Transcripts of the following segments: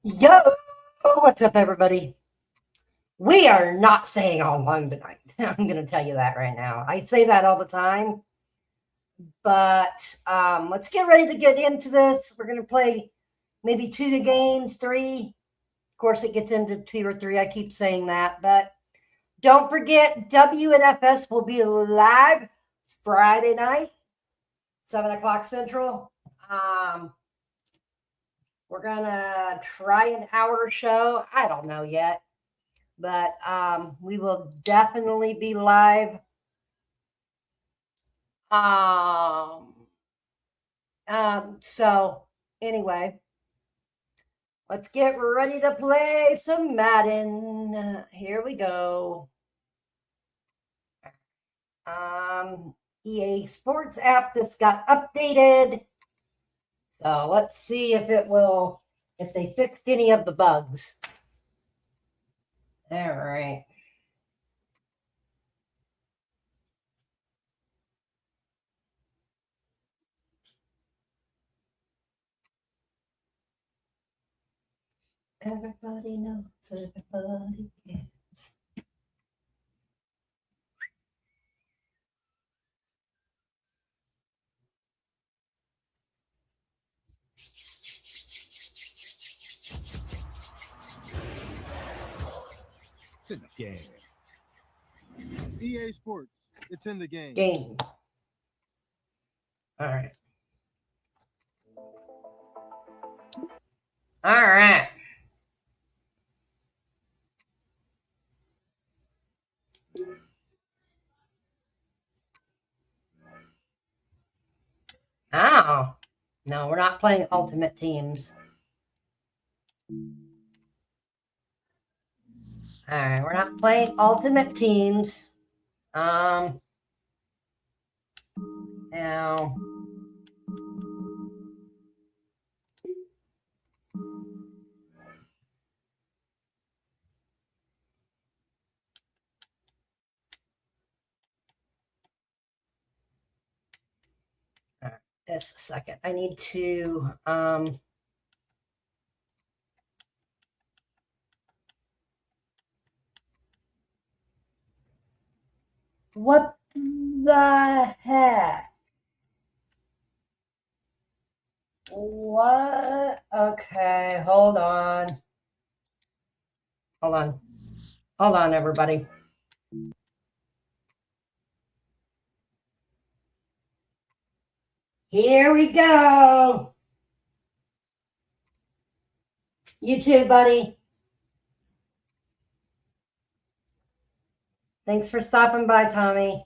Yo, what's up, everybody? We are not staying on long tonight. I'm going to tell you that right now. I say that all the time, but let's get ready to get into this. We're going to play maybe two games, three. Of course, it gets into two or three. I keep saying that, but don't forget, WNFS will be live Friday night, 7 o'clock Central. We're going to try an hour show. I don't know yet. But we will definitely be live. So anyway, let's get ready to play some Madden. Here we go. EA Sports app just got updated. So let's see if if they fixed any of the bugs. All right. Everybody knows, everybody gets. It's in the game. EA Sports. It's in the game. Game. All right. All right. Oh, no, we're not playing Ultimate Teams. All right, we're not playing Ultimate Teams. Now. All right, just a second. I need to what the heck? What? Okay, hold on. Hold on. Hold on, everybody. Here we go. You too, buddy. Thanks for stopping by, Tommy.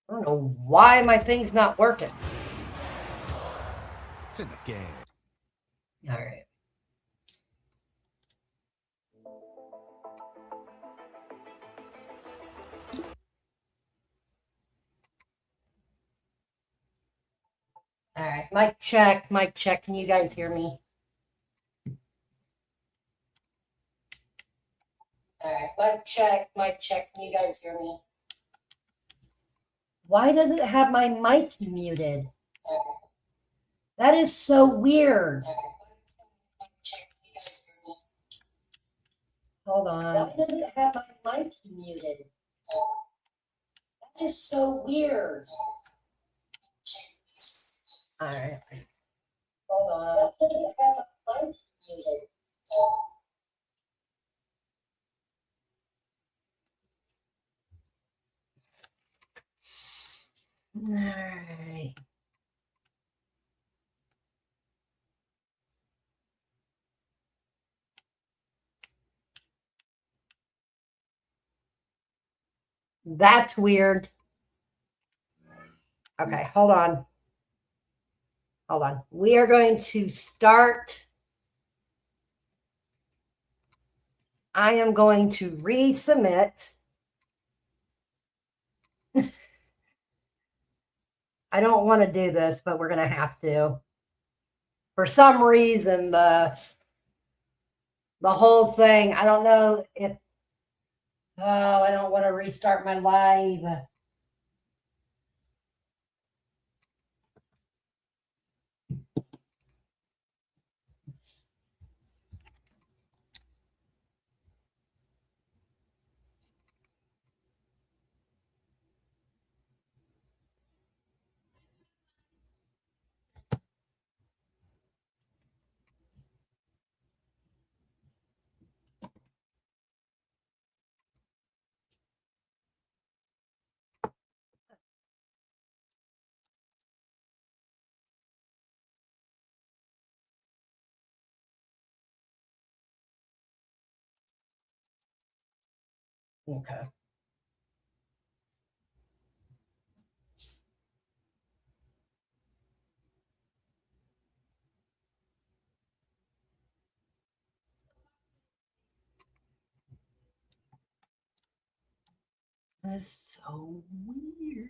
I don't know why my thing's not working. It's in the game. All right. All right. Mic check. Mic check. Can you guys hear me? All right. Mic check. Mic check. Can you guys hear me? Why does it have my mic muted? That is so weird. Hold on. Why does it have my mic muted? That is so weird. All right. Hold on. Why does it have my mic muted? All right. That's weird. Okay, hold on. Hold on. We are going to start. I am going to resubmit. I don't want to do this, but we're going to have to. For some reason, the whole thing, I don't know if, oh, I don't want to restart my live. Okay. That's so weird.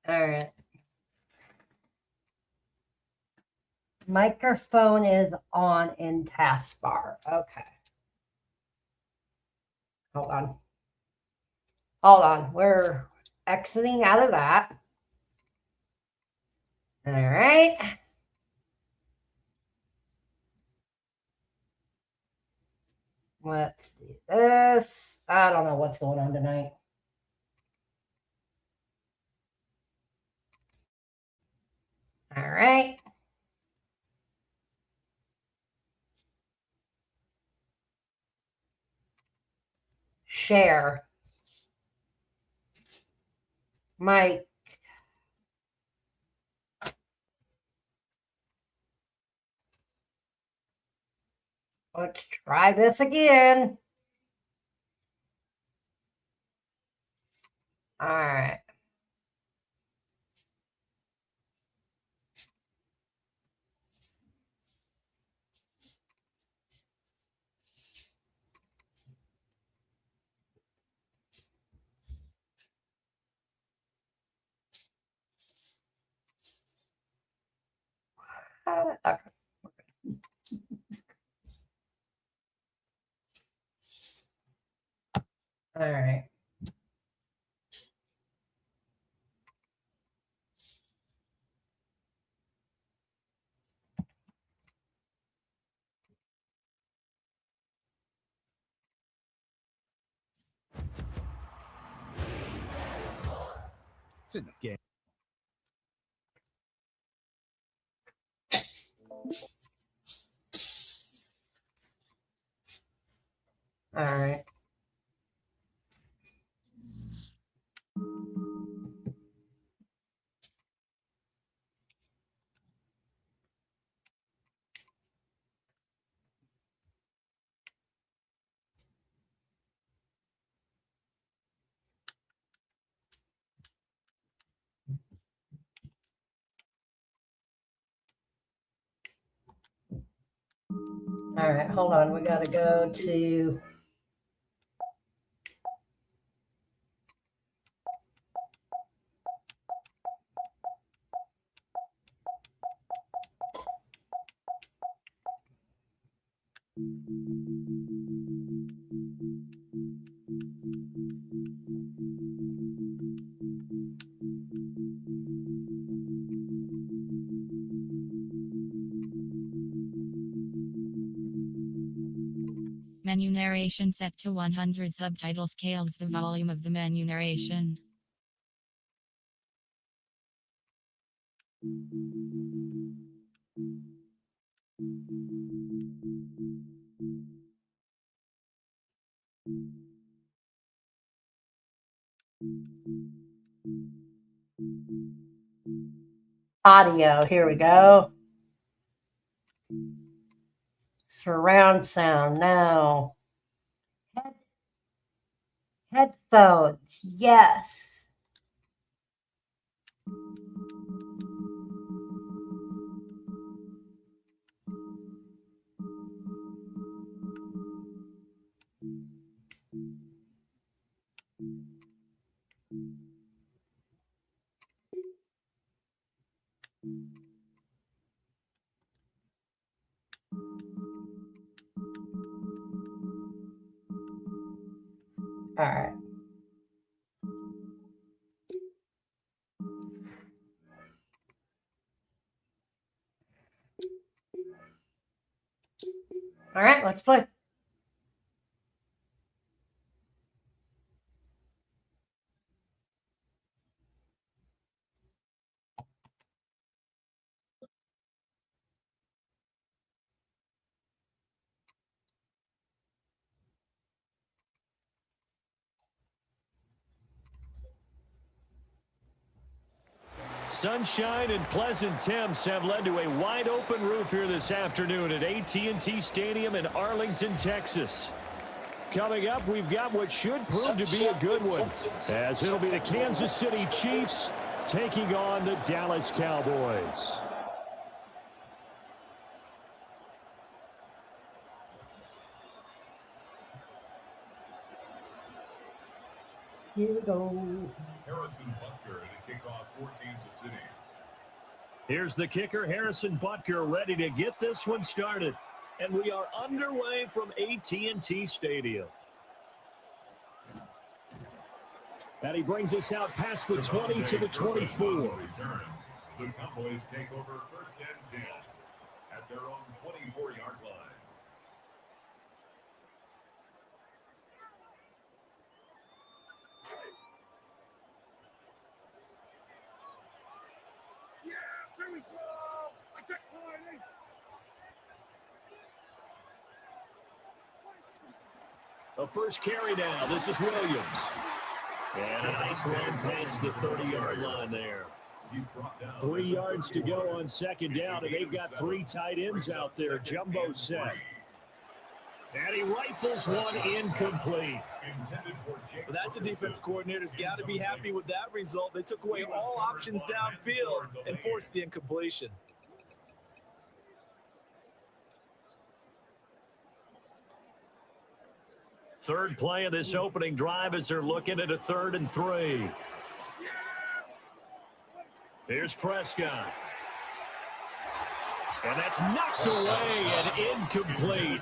All right. Microphone is on in taskbar. Okay. Hold on. Hold on. We're exiting out of that. All right. Let's do this. I don't know what's going on tonight. All right. Share. Mike. Let's try this again. All right. Okay. All right. It's in the game. All right. All right. Hold on. We got to go to. Menu narration set to 100. Subtitle scales the volume of the menu narration. Audio. Here we go. Surround sound. No. Headphones. Yes. All right. All right, let's play. Sunshine and pleasant temps have led to a wide-open roof here this afternoon at AT&T Stadium in Arlington, Texas. Coming up, we've got what should prove to be a good one, as it'll be the Kansas City Chiefs taking on the Dallas Cowboys. Here we go. Harrison Butker to kick off for Kansas City. Here's the kicker, Harrison Butker, ready to get this one started. And we are underway from AT&T Stadium. And he brings us out past the 20 to the 24. The Cowboys take over first and 10 at their own 24-yard line. A first carry now. This is Williams. And a nice run past the 30-yard line there. 3 yards to go on second down, and they've got 3 tight ends out there. Jumbo set. And he rifles one incomplete. Well, that's a defense coordinator's got to be happy with that result. They took away all options downfield and forced the incompletion. Third play of this opening drive as they're looking at a 3rd and 3. Here's Prescott. And that's knocked away and incomplete.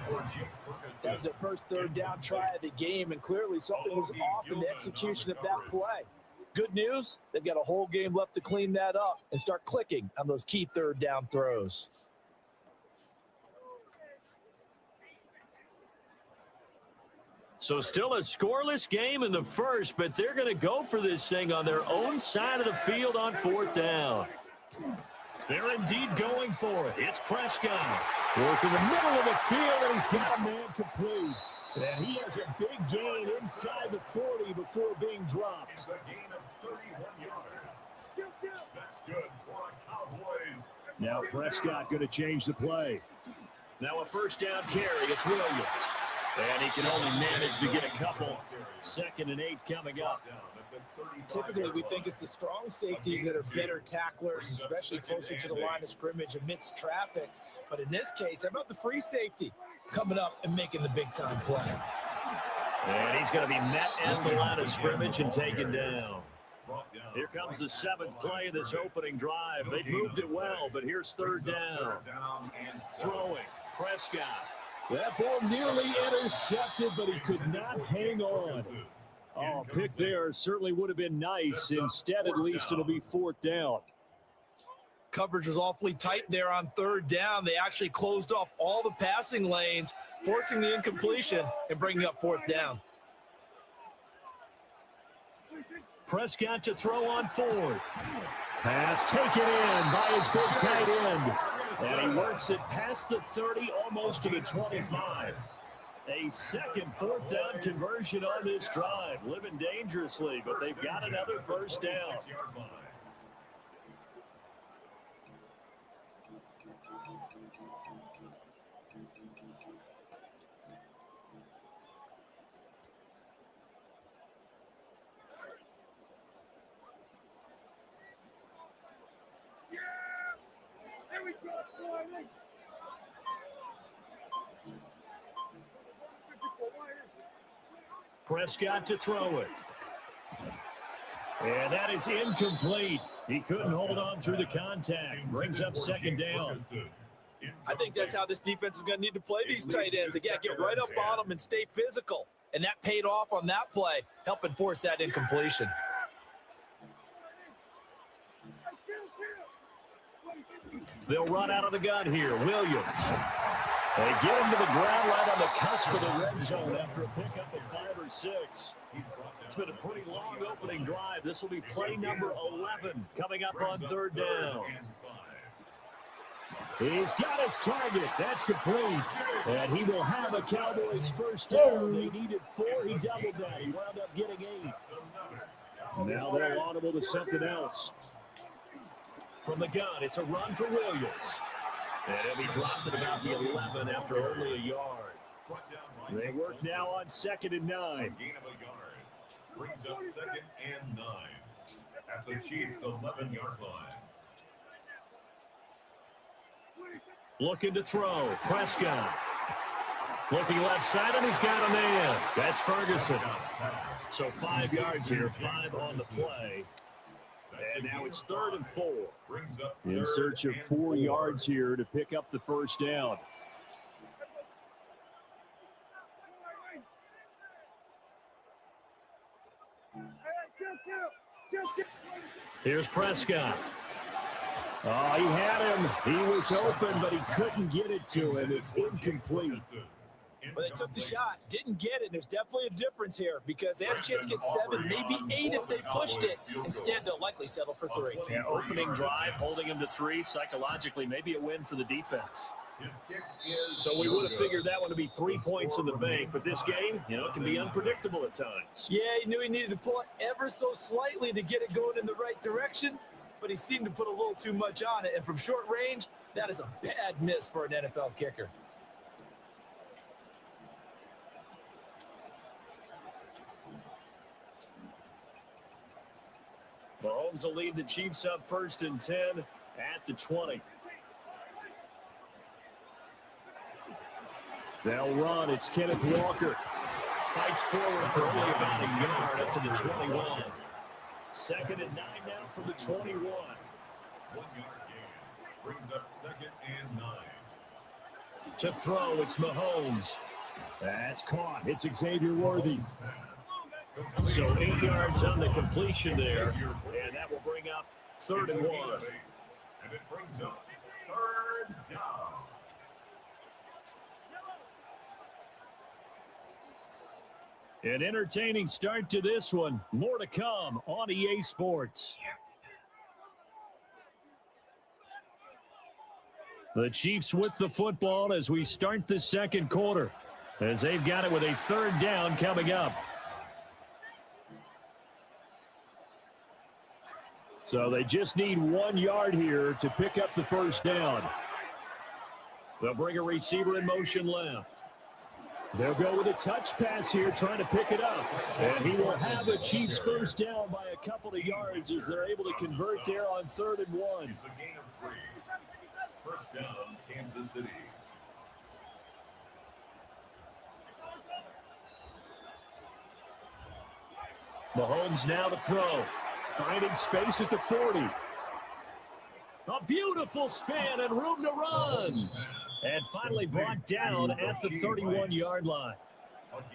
That was their first 3rd down try of the game, and clearly something was off in the execution of that play. Good news, they've got a whole game left to clean that up and start clicking on those key 3rd down throws. So still a scoreless game in the first, but they're going to go for this thing on their own side of the field on 4th down. They're indeed going for it. It's Prescott. Working the middle of the field, and he's got a man complete. And he has a big gain inside the 40 before being dropped. It's a gain of 31 yards. That's good for the Cowboys. Now Prescott going to change the play. Now a first down carry. It's Williams. And he can only manage to get a couple. 2nd and 8 coming up. Typically, we think it's the strong safeties that are better tacklers, especially closer to the line of scrimmage amidst traffic. But in this case, how about the free safety coming up and making the big-time play? And he's going to be met at the line of scrimmage and taken down. Here comes the 7th play of this opening drive. They've moved it well, but here's 3rd down. Throwing, Prescott. That ball nearly intercepted, but he could not hang on. Oh, pick there certainly would have been nice. Instead, at least it'll be 4th down. Coverage was awfully tight there on 3rd down. They actually closed off all the passing lanes, forcing the incompletion and bringing up 4th down. Prescott to throw on 4th. Pass taken in by his big tight end. And he works it past the 30, almost to the 25. A second 4th down conversion on this drive. Living dangerously, but they've got another first down. Prescott to throw it. And that is incomplete. He couldn't hold on through the contact. Brings up second down. I think that's how this defense is going to need to play these tight ends. Again, get right up on them and stay physical. And that paid off on that play, helping force that incompletion. They'll run out of the gun here. Williams. They get him to the ground right on the cusp of the red zone after a pickup of 5 or 6. It's been a pretty long opening drive. This will be play number 11 coming up on third down. He's got his target. That's complete. And he will have a Cowboys first down. They needed 4. He doubled that. He wound up getting 8. Now they'll audible to something else. From the gun, it's a run for Williams. And he'll be dropped at about the 11 after only a yard. They work now on 2nd and 9. Gain of a yard. Brings up 2nd and 9 at the Chiefs' 11-yard line. Looking to throw. Prescott. Looking left side, and he's got a man. That's Ferguson. So 5 yards here, 5 on the play. And now it's 3rd and 4. In search of 4 yards here to pick up the first down. Here's Prescott. Oh, he had him. He was open, but he couldn't get it to him. It's incomplete. Well, they took the shot, didn't get it. There's definitely a difference here because they had a chance to get 7, maybe 8 if they pushed it. Instead, they'll likely settle for 3. Yeah, opening drive, holding him to 3. Psychologically, maybe a win for the defense. So we would have figured that one to be 3 points in the bank. But this game, it can be unpredictable at times. Yeah, he knew he needed to pull it ever so slightly to get it going in the right direction. But he seemed to put a little too much on it. And from short range, that is a bad miss for an NFL kicker. Mahomes will lead the Chiefs up 1st and 10 at the 20. They'll run. It's Kenneth Walker. Fights forward for only about a yard up to the 21. 2nd and 9 now from the 21. 1 yard gain. Brings up 2nd and 9. To throw, it's Mahomes. That's caught. It's Xavier Worthy. So 8 yards on the completion there, and that will bring up 3rd and 1. And it brings up 3rd down. An entertaining start to this one. More to come on EA Sports. The Chiefs with the football as we start the second quarter, as they've got it with a 3rd down coming up. So they just need 1 yard here to pick up the first down. They'll bring a receiver in motion left. They'll go with a touch pass here, trying to pick it up. And he will have the Chiefs first down by a couple of yards as they're able to convert there on 3rd and 1. It's a gain of 3. First down, Kansas City. Mahomes now to throw. Finding space at the 40. A beautiful spin and room to run. And finally brought down at the 31-yard line.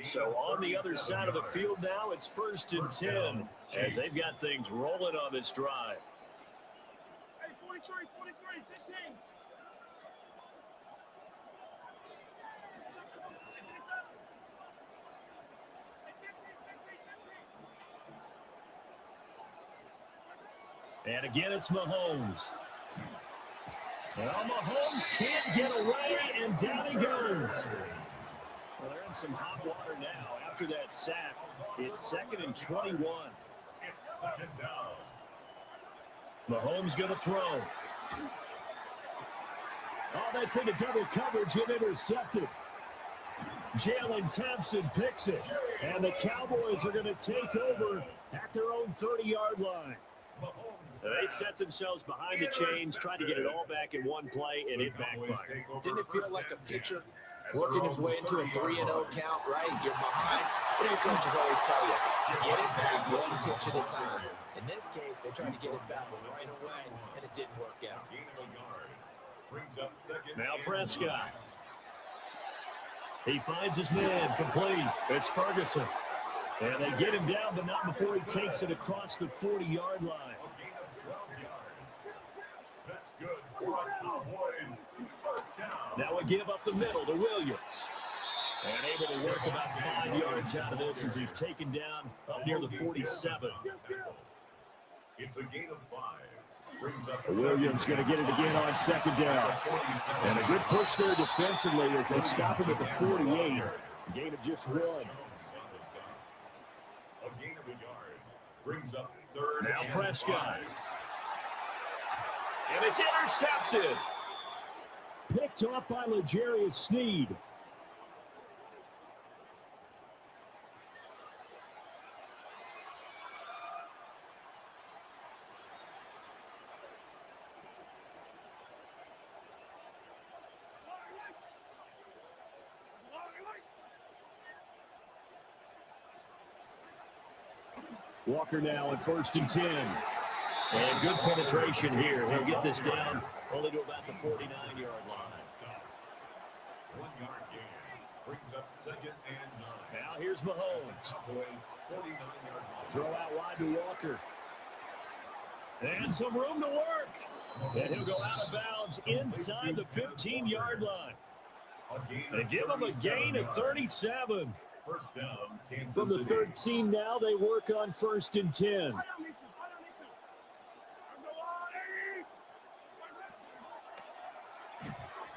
So on the other side of the field now, it's 1st and 10 as they've got things rolling on this drive. Hey, 43, 15. And again, it's Mahomes. Well, Mahomes can't get away, and down he goes. Well, they're in some hot water now. After that sack, it's 2nd and 21. It's 2nd down. Mahomes going to throw. Oh, that's into double coverage and intercepted. Jalen Thompson picks it, and the Cowboys are going to take over at their own 30-yard line. They set themselves behind the chains, trying to get it all back in one play, and it backfired. Didn't it feel like a pitcher working his way into a 3-0 count, right? You're behind. What do your coaches always tell you? Get it back 1 pitch at a time. In this case, they tried to get it back right away, and it didn't work out. Gain of a yard. Brings up second. Now and Prescott. He finds his man complete. It's Ferguson. And they get him down, but not before he takes it across the 40-yard line. A gain of 12 yards. That's good for our Cowboys. First down. Now a give up the middle to Williams. And able to work about 5 yards out of this as he's taken down up near the 47. It's a gain of 5. Brings up Williams going to get it again on second down. And a good push there defensively as they stop him at the 48. Gain of just 1. A gain of a yard. Brings up third. Now and Prescott. 5. And it's intercepted. Picked up by L'Jarius Sneed. Walker now at 1st and 10. And good penetration here. He'll get this down only to about the 49-yard line. 1 yard gain. Brings up second and 9. Now here's Mahomes. Cowboys 49-yard line. Throw out wide to Walker. And some room to work. And he'll go out of bounds inside the 15-yard line. They give him a gain of 37. First down, Kansas From the City. 13 now, they work on 1st and 10.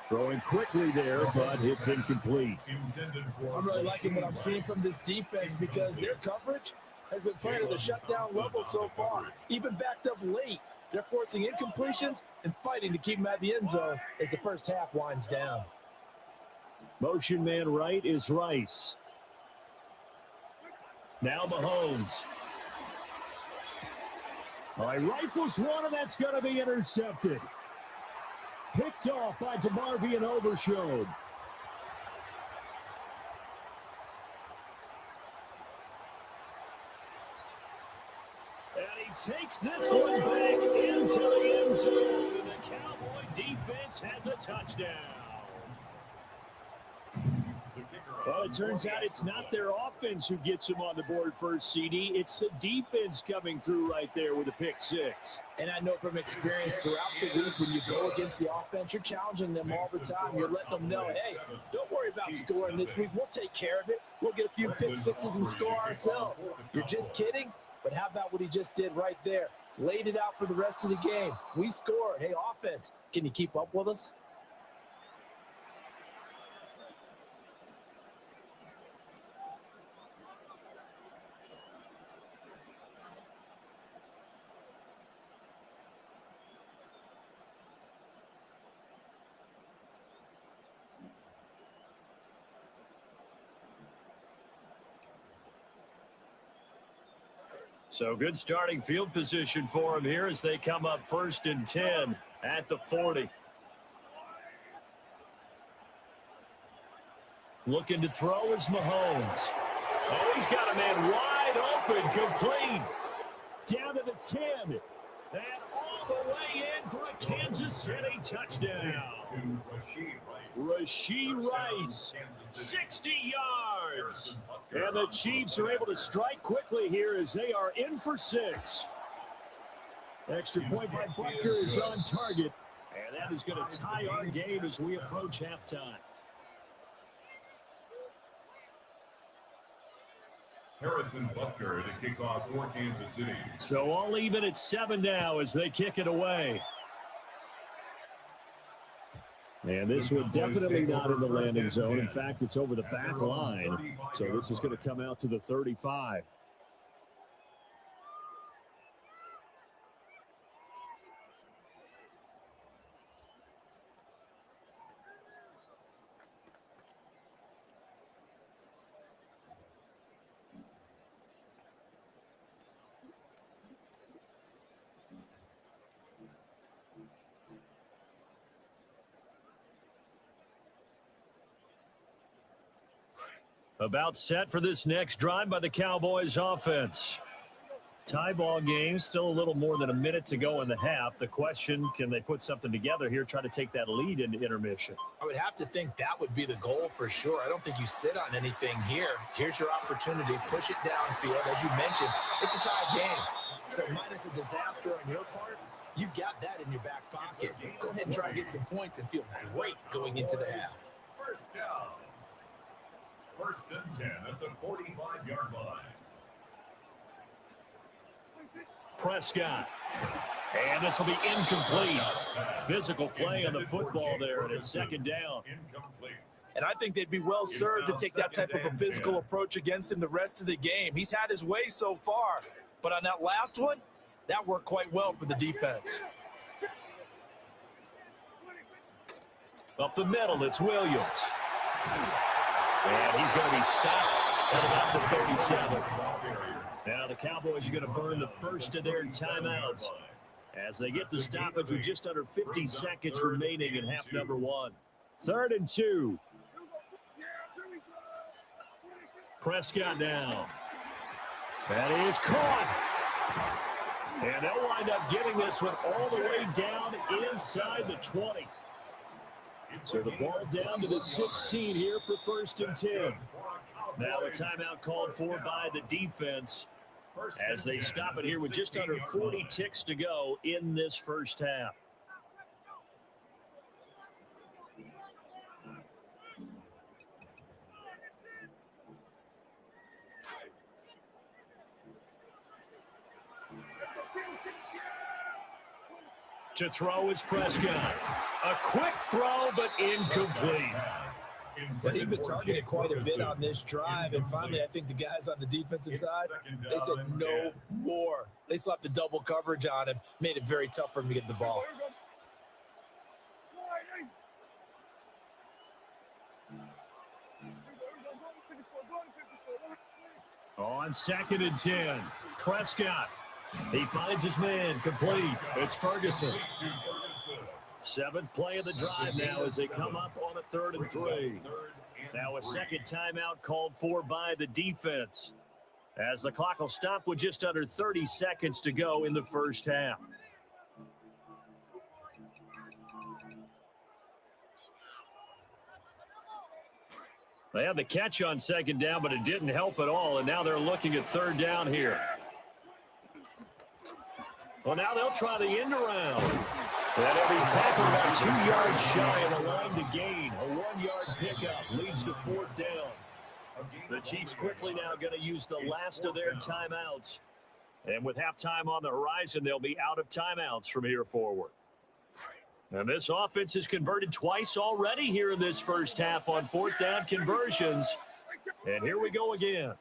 Throwing quickly there, but it's incomplete. Intended for I'm really liking what I'm seeing from this defense because their coverage has been playing at a shutdown level so far, even backed up late. They're forcing incompletions and fighting to keep them at the end zone as the first half winds down. Motion man right is Rice. Now Mahomes. All right, rifles one, and that's going to be intercepted. Picked off by DeMarvion Overshone. And he takes this one back into the end zone, and the Cowboy defense has a touchdown. Well, it turns out it's not their offense who gets them on the board first, CD. It's the defense coming through right there with a pick 6. And I know from experience throughout the week when you go against the offense, you're challenging them all the time. You're letting them know, hey, don't worry about scoring this week. We'll take care of it. We'll get a few pick 6s and score ourselves. You're just kidding? But how about what he just did right there? Laid it out for the rest of the game. We scored. Hey, offense, can you keep up with us? So good starting field position for him here as they come up 1st and 10 at the 40. Looking to throw is Mahomes. Oh, he's got a man wide open, complete. Down to the 10. And all the way in for a Kansas City touchdown. Rashee Rice, 60 yards. And the Chiefs are able to strike quickly here as they are in for 6. Extra point by Butker is on target. And that is going to tie our game as we approach halftime. Harrison Butker to kick off for Kansas City. So all even at 7 now as they kick it away. And this one definitely not in the landing zone. In fact, it's over the back line. So this is going to come out to the 35. About set for this next drive by the Cowboys offense. Tie ball game, still a little more than a minute to go in the half. The question, can they put something together here, try to take that lead into intermission? I would have to think that would be the goal for sure. I don't think you sit on anything here. Here's your opportunity. Push it downfield. As you mentioned, it's a tie game. So minus a disaster on your part, you've got that in your back pocket. Go ahead and try and get some points and feel great going into the half. First down. 1st and 10 at the 45-yard line. Prescott. And this will be incomplete. Physical play on the football there, and it's 2nd down. Incomplete. And I think they'd be well served to take that type of a physical approach against him the rest of the game. He's had his way so far, but on that last one, that worked quite well for the defense. Up the middle, it's Williams. And he's going to be stopped at about the 37. Now the Cowboys are going to burn the first of their timeouts as they get the stoppage with just under 50 seconds remaining in half number 1. 3rd and 2. Prescott down. That is caught. And they'll wind up getting this one all the way down inside the 20. So the ball down to the 16 here for 1st and 10. Now a timeout called for by the defense as they stop it here with just under 40 ticks to go in this first half. To throw is Prescott. A quick throw, but incomplete. Well, he'd been targeted quite a bit on this drive, and finally I think the guys on the defensive side, they said no more. They slapped the double coverage on him, made it very tough for him to get the ball. On 2nd and 10, Prescott. He finds his man, complete. It's Ferguson. 7th play of the drive now as they come up on a 3rd and 3. Now a 2nd timeout called for by the defense as the clock will stop with just under 30 seconds to go in the first half. They had the catch on 2nd down, but it didn't help at all, and now they're looking at 3rd down here. Well, now they'll try the end around. And every tackle about 2 yards shy of the line to gain. A 1-yard pickup leads to 4th down. The Chiefs quickly now going to use the last of their timeouts. And with halftime on the horizon, they'll be out of timeouts from here forward. And this offense has converted twice already here in this first half on 4th down conversions. And here we go again.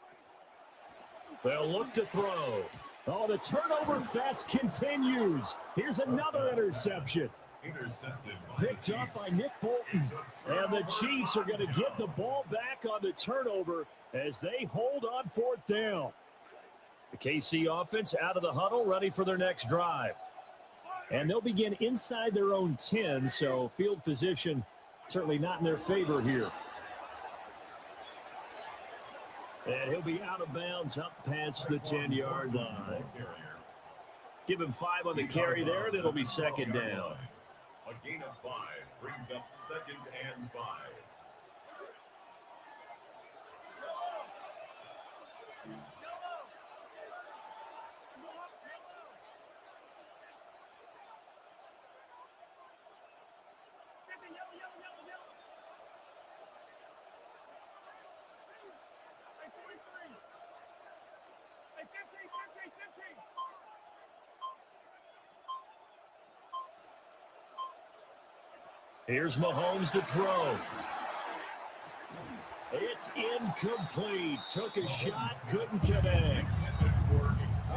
They'll look to throw. Oh, the turnover fest continues. Here's another interception. Picked up by Nick Bolton. And the Chiefs are going to get the ball back on the turnover as they hold on 4th down. The KC offense out of the huddle, ready for their next drive. And they'll begin inside their own 10, so field position certainly not in their favor here. And he'll be out of bounds up past the 10-yard line. Give him 5 on the carry there, and it'll be 2nd down. A gain of 5 brings up 2nd and 5. Here's Mahomes to throw. It's incomplete. Took a shot, couldn't connect.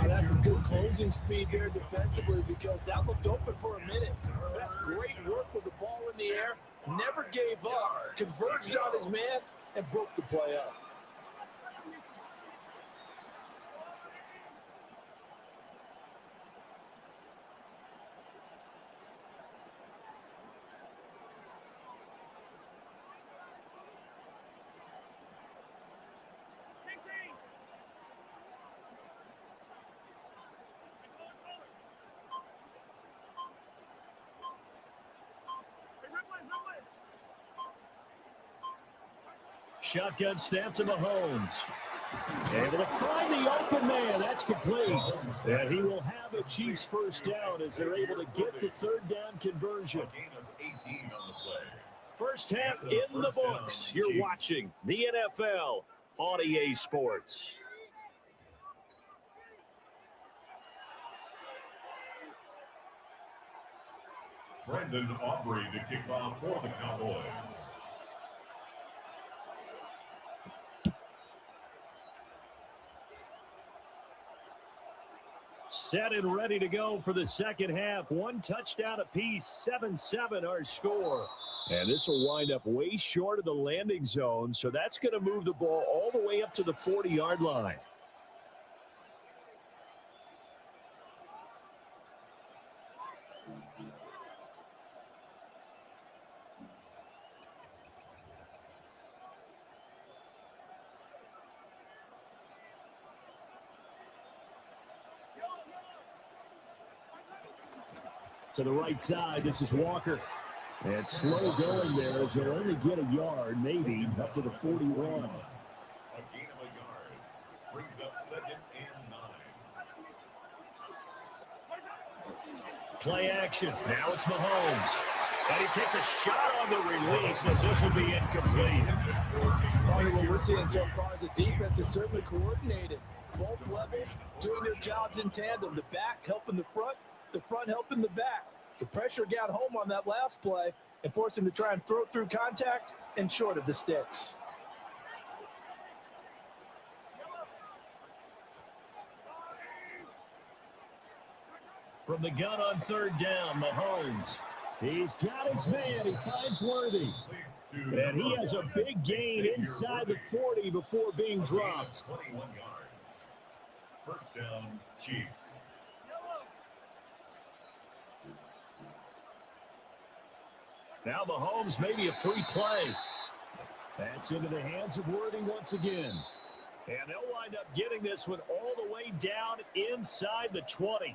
That's some good closing speed there defensively because that looked open for a minute. That's great work with the ball in the air. Never gave up. Converged on his man and broke the play up. Shotgun snap to Mahomes. Able to find the open man. That's complete. And he will have a Chiefs first down as they're able to get the third down conversion. A gain of 18 on the play. First half in the books. You're watching the NFL on EA Sports. Brandon Aubrey to kick off for the Cowboys. Set and ready to go for the second half. One touchdown apiece, 7-7 our score. And this will wind up way short of the landing zone, so that's going to move the ball all the way up to the 40-yard line. To the right side, this is Walker. And slow going there as they'll only get a yard, maybe, up to the 41. A gain of a yard. Brings up 2nd and 9. Play action. Now it's Mahomes. And he takes a shot on the release as this will be incomplete. Part of what we're seeing so far is the defense is certainly coordinated. Both levels doing their jobs in tandem. The back helping the front helping the back. The pressure got home on that last play and forced him to try and throw through contact and short of the sticks. From the gun on third down, Mahomes. He's got his man. He finds Worthy. And he has a big gain inside the 40 before being dropped. 21 yards. First down, Chiefs. Now Mahomes, maybe a free play. That's into the hands of Worthy once again. And they'll wind up getting this one all the way down inside the 20.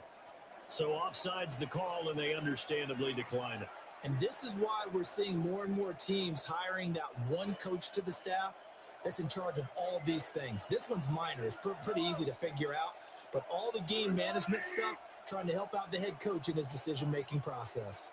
So offside's the call, and they understandably decline it. And this is why we're seeing more and more teams hiring that one coach to the staff that's in charge of all these things. This one's minor. It's pretty easy to figure out. But all the game management stuff, trying to help out the head coach in his decision-making process.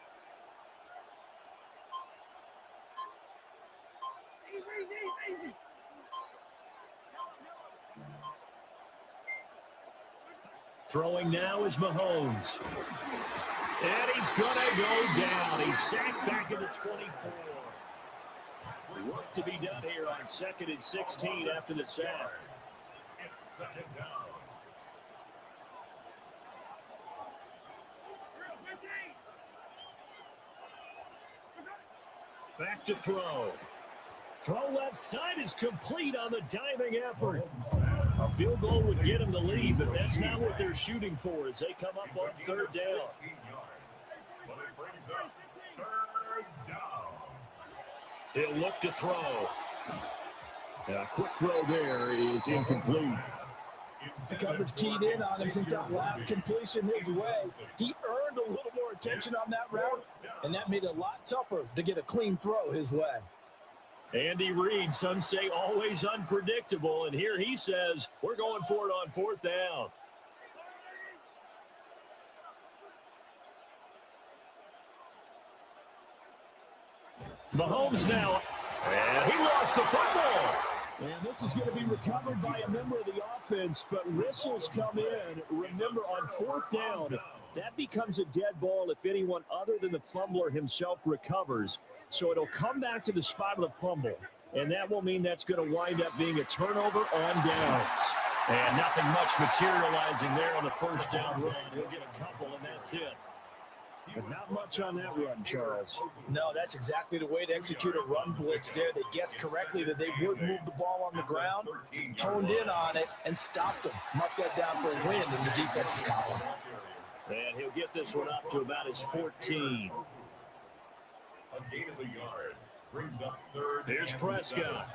Throwing now is Mahomes. And he's going to go down. He's sacked back at the 24. Work to be done here on 2nd and 16 after the sack. It's 2nd down. Back to throw. Throw left side is complete on the diving effort. A field goal would get him the lead, but that's not what they're shooting for as they come up on third down. 16 yards. But it brings up 3rd down. He'll look to throw. And a quick throw there is incomplete. The coverage keyed in on him since that last completion his way. He earned a little more attention on that route, and that made it a lot tougher to get a clean throw his way. Andy Reid, some say always unpredictable, and here he says, we're going for it on 4th down. Mahomes now, and he lost the football. And this is going to be recovered by a member of the offense, but whistles come in. Remember, on 4th down, that becomes a dead ball if anyone other than the fumbler himself recovers. So it'll come back to the spot of the fumble, and that will mean that's going to wind up being a turnover on downs. And nothing much materializing there on the first down run. He'll get a couple, and that's it. But not much on that run, Charles. No, that's exactly the way to execute a run blitz there. They guessed correctly that they would move the ball on the ground, honed in on it, and stopped them. Marked that down for a win in the defense's column. And he'll get this one up to about his 14. A gain of a yard. Brings up 3rd. Here's Prescott.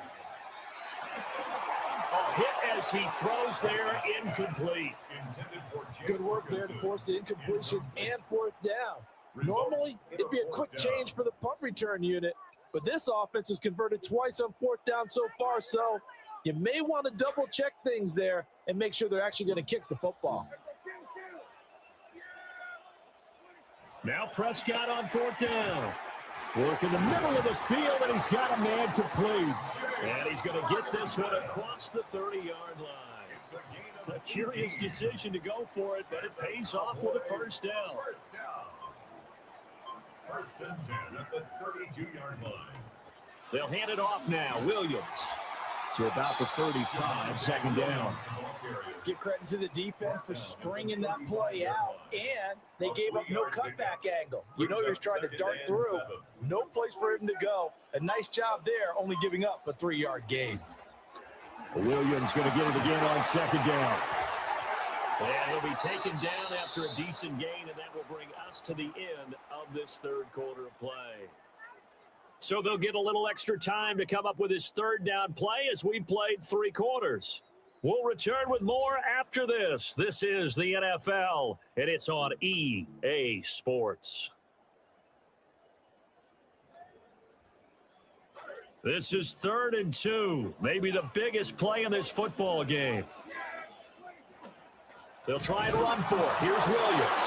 A hit as he throws there, incomplete. Intended for Good work there to force the incompletion and 4th down. Normally, it'd be a quick change for the punt return unit, but this offense has converted twice on fourth down so far, so you may want to double-check things there and make sure they're actually going to kick the football. Now Prescott on fourth down. Work in the middle of the field, and he's got a man complete. And he's going to get this one across the 30-yard line. A curious decision to go for it, but it pays off with a first down. First and 10 at the 32-yard line. They'll hand it off now. Williams to about the 35, second down. Give credit to the defense for stringing that play out, and they gave up no cutback angle. You know you're trying to dart through. No place for him to go. A nice job there, only giving up a 3-yard gain. Williams going to get it again on second down. And he'll be taken down after a decent gain, and that will bring us to the end of this third quarter of play. So they'll get a little extra time to come up with his third down play as we've played 3 quarters. We'll return with more after this. This is the NFL, and it's on EA Sports. This is 3rd and 2, maybe the biggest play in this football game. They'll try and run for it. Here's Williams.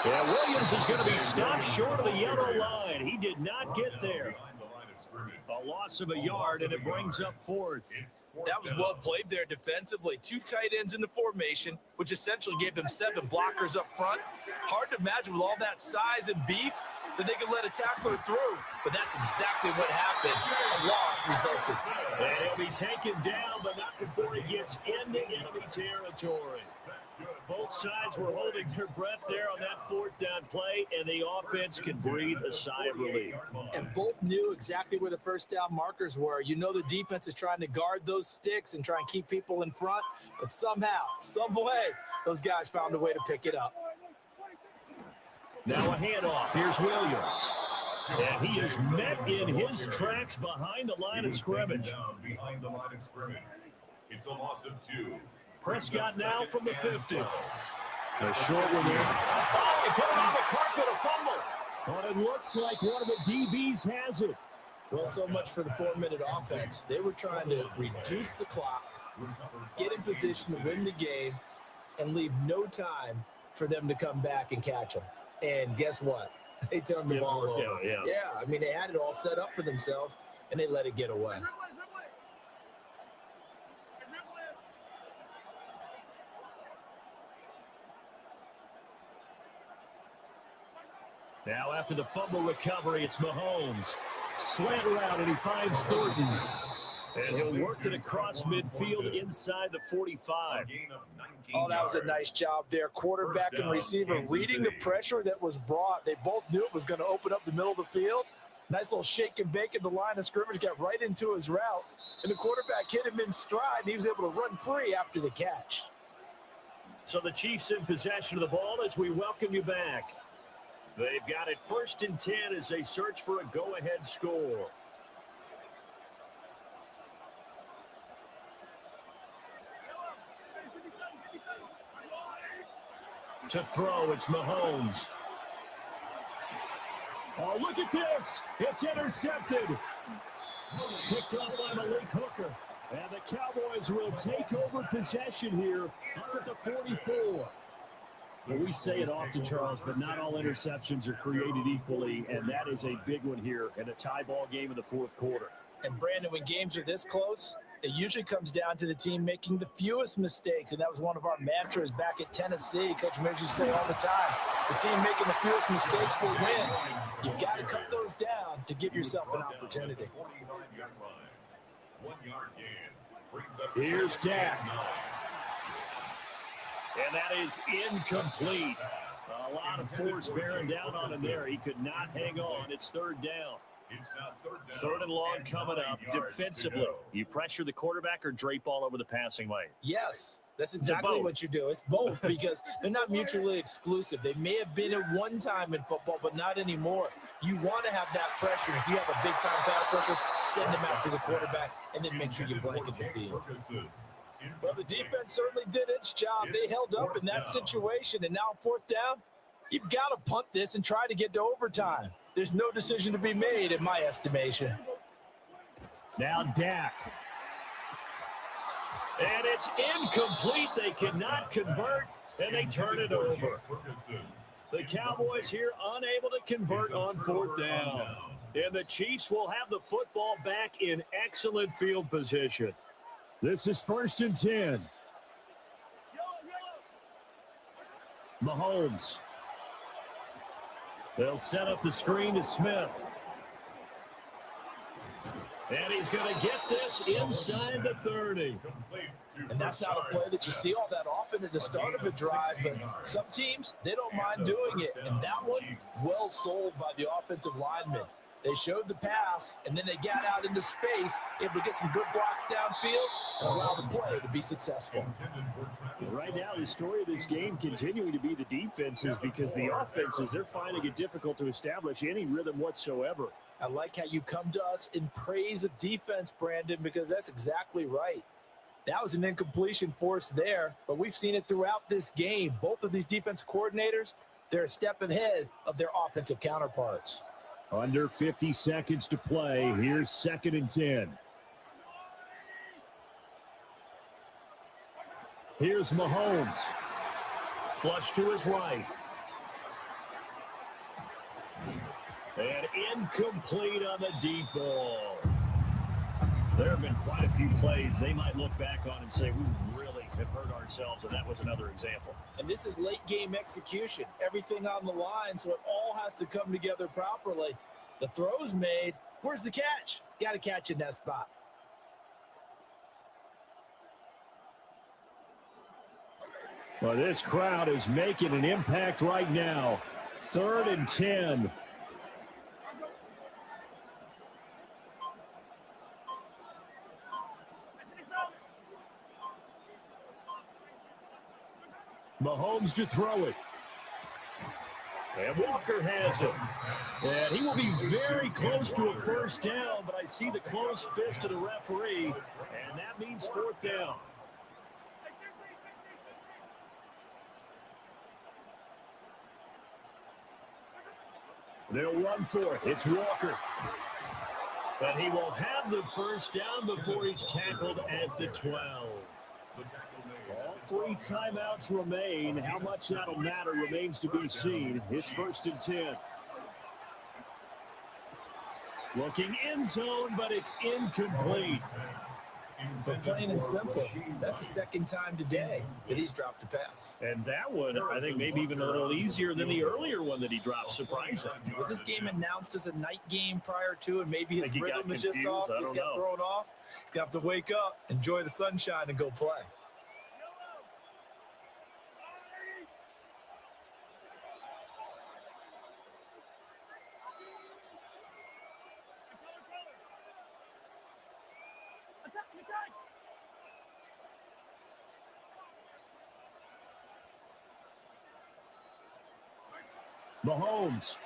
Yeah, Williams is going to be stopped short of the yellow line. He did not get there. A loss of a yard, and it brings up 4th. That was well played there defensively. 2 tight ends in the formation, which essentially gave them 7 blockers up front. Hard to imagine with all that size and beef that they could let a tackler through, but that's exactly what happened. A loss resulted. And he'll be taken down, but not before he gets into enemy territory. Both sides were holding their breath there on that 4th down play, and the offense can breathe a sigh of relief. And both knew exactly where the first down markers were. You know the defense is trying to guard those sticks and try and keep people in front, but somehow, some way, those guys found a way to pick it up. Now a handoff. Here's Williams. And he is met in his tracks behind the line of scrimmage. Behind the line of scrimmage. It's a loss of 2. Prescott now from the 50. A short one there. Oh, he put it on the carpet, a fumble. But it looks like one of the DBs has it. Well, so much for the 4-minute offense. They were trying to reduce the clock, get in position to win the game, and leave no time for them to come back and catch them. And guess what? They turned the ball over. Yeah, I mean, they had it all set up for themselves, and they let it get away. Now after the fumble recovery, it's Mahomes. Slant around, and he finds Thornton. And he'll work it across midfield inside the 45. Oh, that was a nice job there. Quarterback and receiver reading the pressure that was brought. They both knew it was going to open up the middle of the field. Nice little shake and bake at the line of scrimmage, got right into his route. And the quarterback hit him in stride, and he was able to run free after the catch. So the Chiefs in possession of the ball as we welcome you back. They've got it 1st and 10 as they search for a go-ahead score. To throw, it's Mahomes. Oh, look at this. It's intercepted. Picked up by Malik Hooker. And the Cowboys will take over possession here up at the 44. Well, we say it often, Charles, but not all interceptions are created equally, and that is a big one here in a tie ball game in the 4th quarter. And, Brandon, when games are this close, it usually comes down to the team making the fewest mistakes, and that was one of our mantras back at Tennessee. Coach Mears used to say all the time, the team making the fewest mistakes will win. You've got to cut those down to give yourself an opportunity. 1 yard gain. Here's Dak. And that is incomplete. A lot of force bearing down on him there. He could not hang on. It's 3rd down. It's now 3rd down. 3rd and long coming up. Defensively, you pressure the quarterback or drape all over the passing lane? Yes, that's exactly what you do. It's both because they're not mutually exclusive. They may have been at one time in football, but not anymore. You want to have that pressure. If you have a big-time pass rusher, send him after the quarterback, and then make sure you blanket the field. Well, the defense certainly did its job. They held up in that situation, and now 4th down, You've got to punt this and try to get to overtime. There's no decision to be made in my estimation. Now Dak. And it's incomplete. They cannot convert, and they turn it over. The Cowboys here unable to convert on 4th down. And the Chiefs will have the football back in excellent field position. This is 1st and 10. Mahomes. They'll set up the screen to Smith. And he's going to get this inside the 30. And that's not a play that you see all that often at the start of a drive, but some teams, they don't mind doing it. And that one, well sold by the offensive lineman. They showed the pass, and then they got out into space, able to get some good blocks downfield and allow the play to be successful. Right now, the story of this game continuing to be the defenses, because the offenses, they're finding it difficult to establish any rhythm whatsoever. I like how you come to us in praise of defense, Brandon, because that's exactly right. That was an incompletion forced there, but we've seen it throughout this game. Both of these defense coordinators, they're a step ahead of their offensive counterparts. Under 50 seconds to play. Here's 2nd and 10. Here's Mahomes. Flush to his right. And incomplete on the deep ball. There have been quite a few plays they might look back on and say, we really have hurt ourselves, and that was another example. And this is late game execution. Everything on the line, so it all has to come together properly. The throw's made. Where's the catch? Got to catch in that spot. Well, this crowd is making an impact right now. 3rd and 10. Mahomes to throw it. And Walker has it. And he will be very close to a 1st down, but I see the close fist of the referee, and that means 4th down. They'll run for it. It's Walker. But he will have the 1st down before he's tackled at the 12. All 3 timeouts remain. How much that'll matter remains to be seen. It's 1st and 10. Looking end zone, but it's incomplete. But plain and simple, that's the 2nd time today that he's dropped a pass. And that one, I think, maybe even a little easier than the earlier one that he dropped, surprising. Was this game announced as a night game prior to, and maybe his rhythm is just off? He's got thrown off. He's got to wake up, enjoy the sunshine, and go play. Mahomes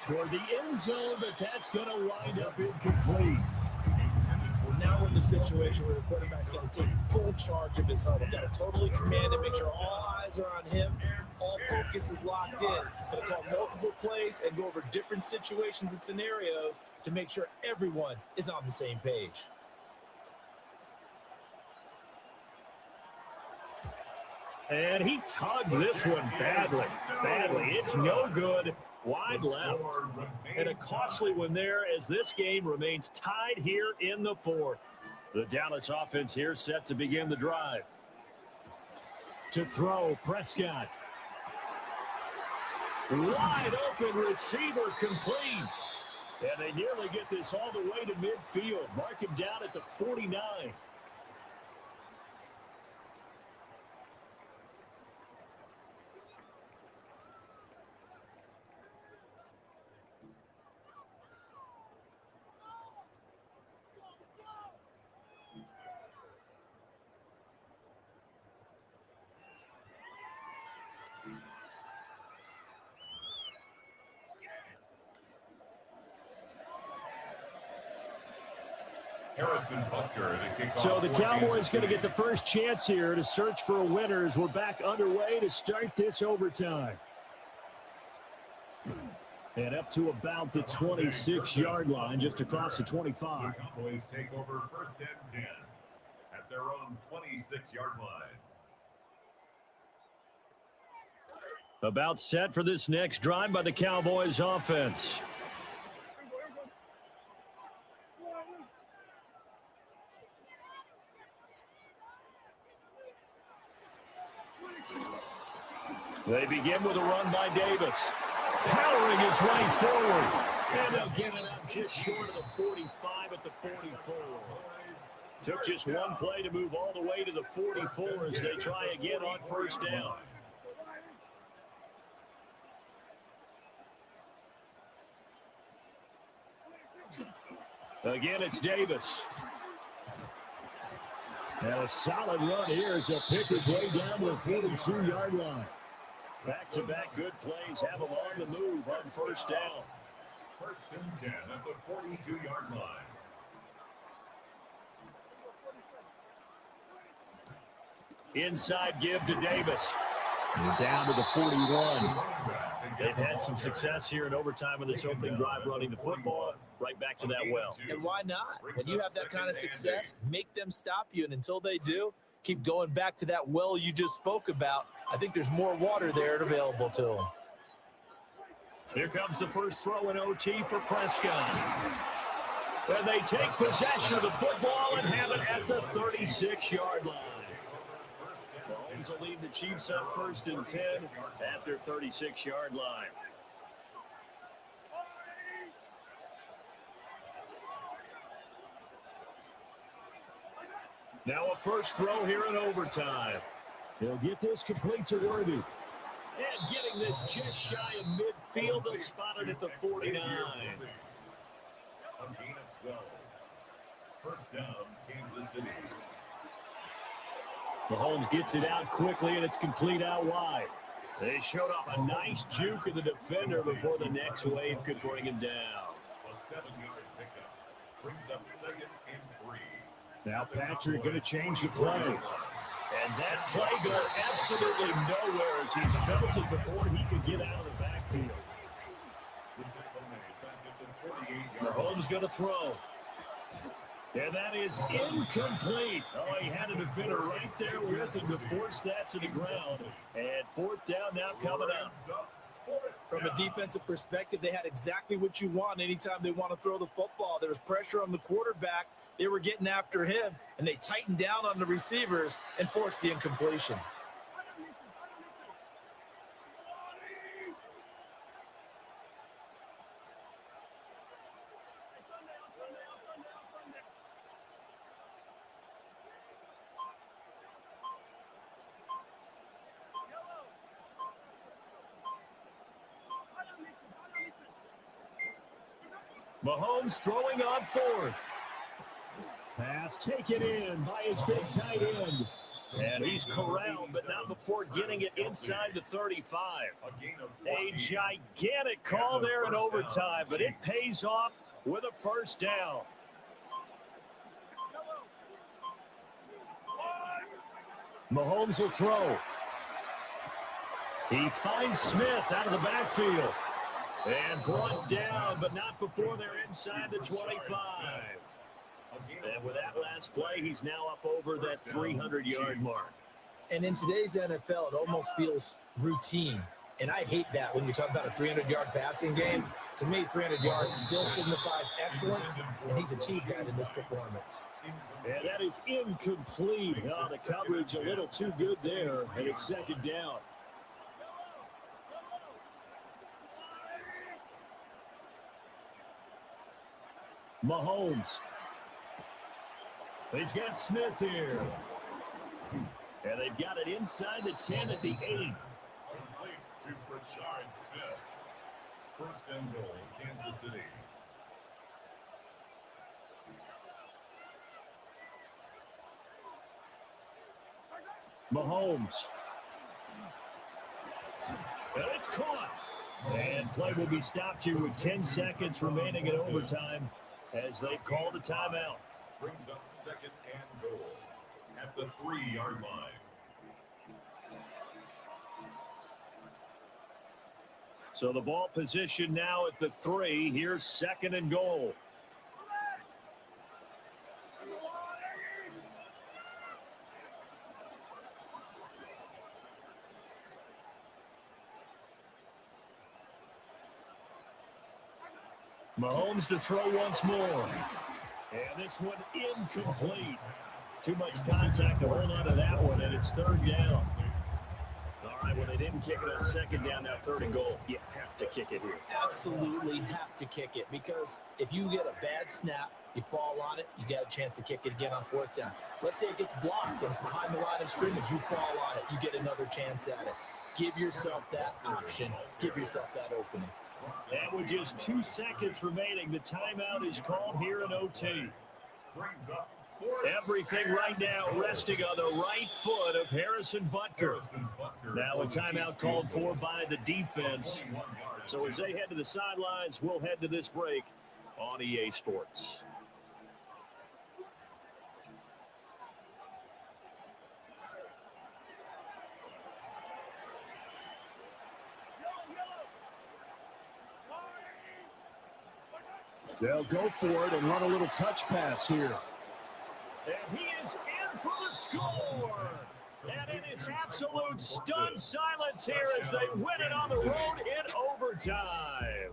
toward the end zone, but that's going to wind up incomplete. Now we're in the situation where the quarterback's got to take full charge of his huddle. Got to totally command it, make sure all eyes are on him. All focus is locked in. Got to call multiple plays and go over different situations and scenarios to make sure everyone is on the same page. And he tugged this one badly. It's no good. Wide left. And a costly one there as this game remains tied here in the 4th. The Dallas offense here set to begin the drive. To throw, Prescott. Wide open receiver complete. And they nearly get this all the way to midfield. Mark him down at the 49. Harrison Butker to kick off. So the Cowboys going to get the first chance here to search for a winner as we're back underway to start this overtime. And up to about the 26-yard line, just across the 25. The Cowboys take over 1st and 10 at their own 26-yard line. About set for this next drive by the Cowboys offense. They begin with a run by Davis. Powering his way forward. And they'll get it up just short of the 45 at the 44. Took just one play to move all the way to the 44 as they try again on 1st down. Again, it's Davis. And a solid run here as he'll pick his way down to the 42-yard line. Back-to-back good plays have him on the move on 1st down. 1st and 10 at the 42-yard line. Inside give to Davis. And down to the 41. They've had some success here in overtime in this opening drive running the football. Right back to that well. And why not? When you have that kind of success, make them stop you. And until they do, keep going back to that well you just spoke about. I think there's more water there available to them. Here comes the first throw in OT for Prescott. And they take possession of the football and have it at the 36-yard line. Mahomes will lead the Chiefs up 1st and 10 at their 36-yard line. Now a first throw here in overtime. He'll get this complete to Worthy. And getting this just shy of midfield, they'll spot it at the 49. A gain of 12. 1st down, Kansas City. Mahomes gets it out quickly, and it's complete out wide. They showed off a nice juke of the defender before the next wave could bring him down. A 7-yard pickup brings up 2nd and 3. Now Patrick going to change the play. And that play going absolutely nowhere as he's belted before he could get out of the backfield. Mahomes going to throw. And that is incomplete. Oh, he had a defender right there with him to force that to the ground. And 4th down now coming up. From a defensive perspective, they had exactly what you want anytime they want to throw the football. There was pressure on the quarterback. They were getting after him, and they tightened down on the receivers and forced the incompletion. Mahomes throwing on 4th. Pass taken in by his big tight end. And he's corralled, but not before getting it inside the 35. A gigantic call there in overtime, but it pays off with a 1st down. Mahomes will throw. He finds Smith out of the backfield. And brought down, but not before they're inside the 25. And with that last play, he's now up over that 300-yard mark. And in today's NFL, it almost feels routine. And I hate that when you talk about a 300-yard passing game. To me, 300 yards still signifies excellence, and he's achieved that in this performance. And that is incomplete. Oh, the coverage a little too good there, and it's 2nd down. Mahomes. He's got Smith here. And they've got it inside the 10 at the 8. Complete to Rashard Smith. 1st and goal, Kansas City. Mahomes. And it's caught. And play will be stopped here with 10 seconds remaining in overtime as they've called a timeout. Brings up second and goal at the 3-yard line. So the ball position now at the 3. Here's second and goal. Mahomes to throw once more. And this one incomplete. Too much contact to hold on to that one, and it's third down. All right, well, they didn't kick it on second down, now third and goal. You have to kick it here. Absolutely have to kick it, because if you get a bad snap, you fall on it, you get a chance to kick it again on fourth down. Let's say it gets blocked, it's behind the line of scrimmage, you fall on it, you get another chance at it. Give yourself that option. Give yourself that opening. And with just 2 seconds remaining, the timeout is called here in OT. Everything right now resting on the right foot of Harrison Butker. Now a timeout called for by the defense. So as they head to the sidelines, we'll head to this break on EA Sports. They'll go for it and run a little touch pass here. And he is in for the score. And it is absolute stunned silence here as they win it on the road in overtime.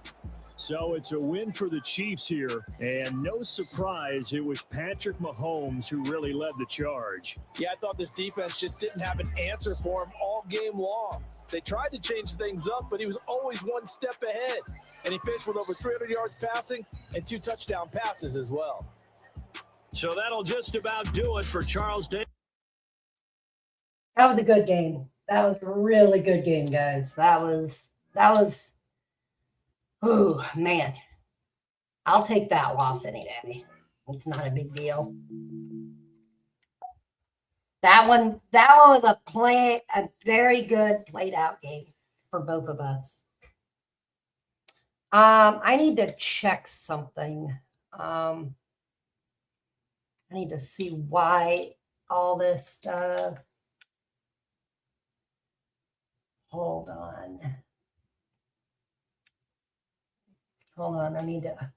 So it's a win for the Chiefs here, and no surprise, it was Patrick Mahomes who really led the charge. Yeah, I thought this defense just didn't have an answer for him all game long. They tried to change things up, but he was always one step ahead. And he finished with over 300 yards passing and 2 touchdown passes as well. So that'll just about do it for Charles Davis. That was a good game. That was a really good game, guys. That was, oh, man. I'll take that loss any day. It's not a big deal. That one was a very good played out game for both of us. I need to check something. I need to see why all this stuff. Hold on. I need to.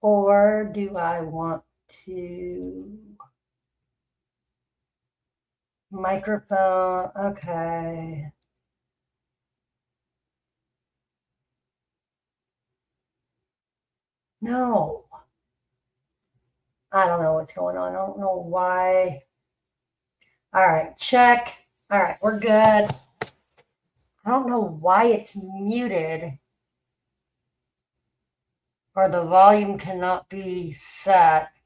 Or do I want to microphone? Okay. No. I don't know what's going on. I don't know why. All right, check. All right, we're good. I don't know why it's muted or the volume cannot be set.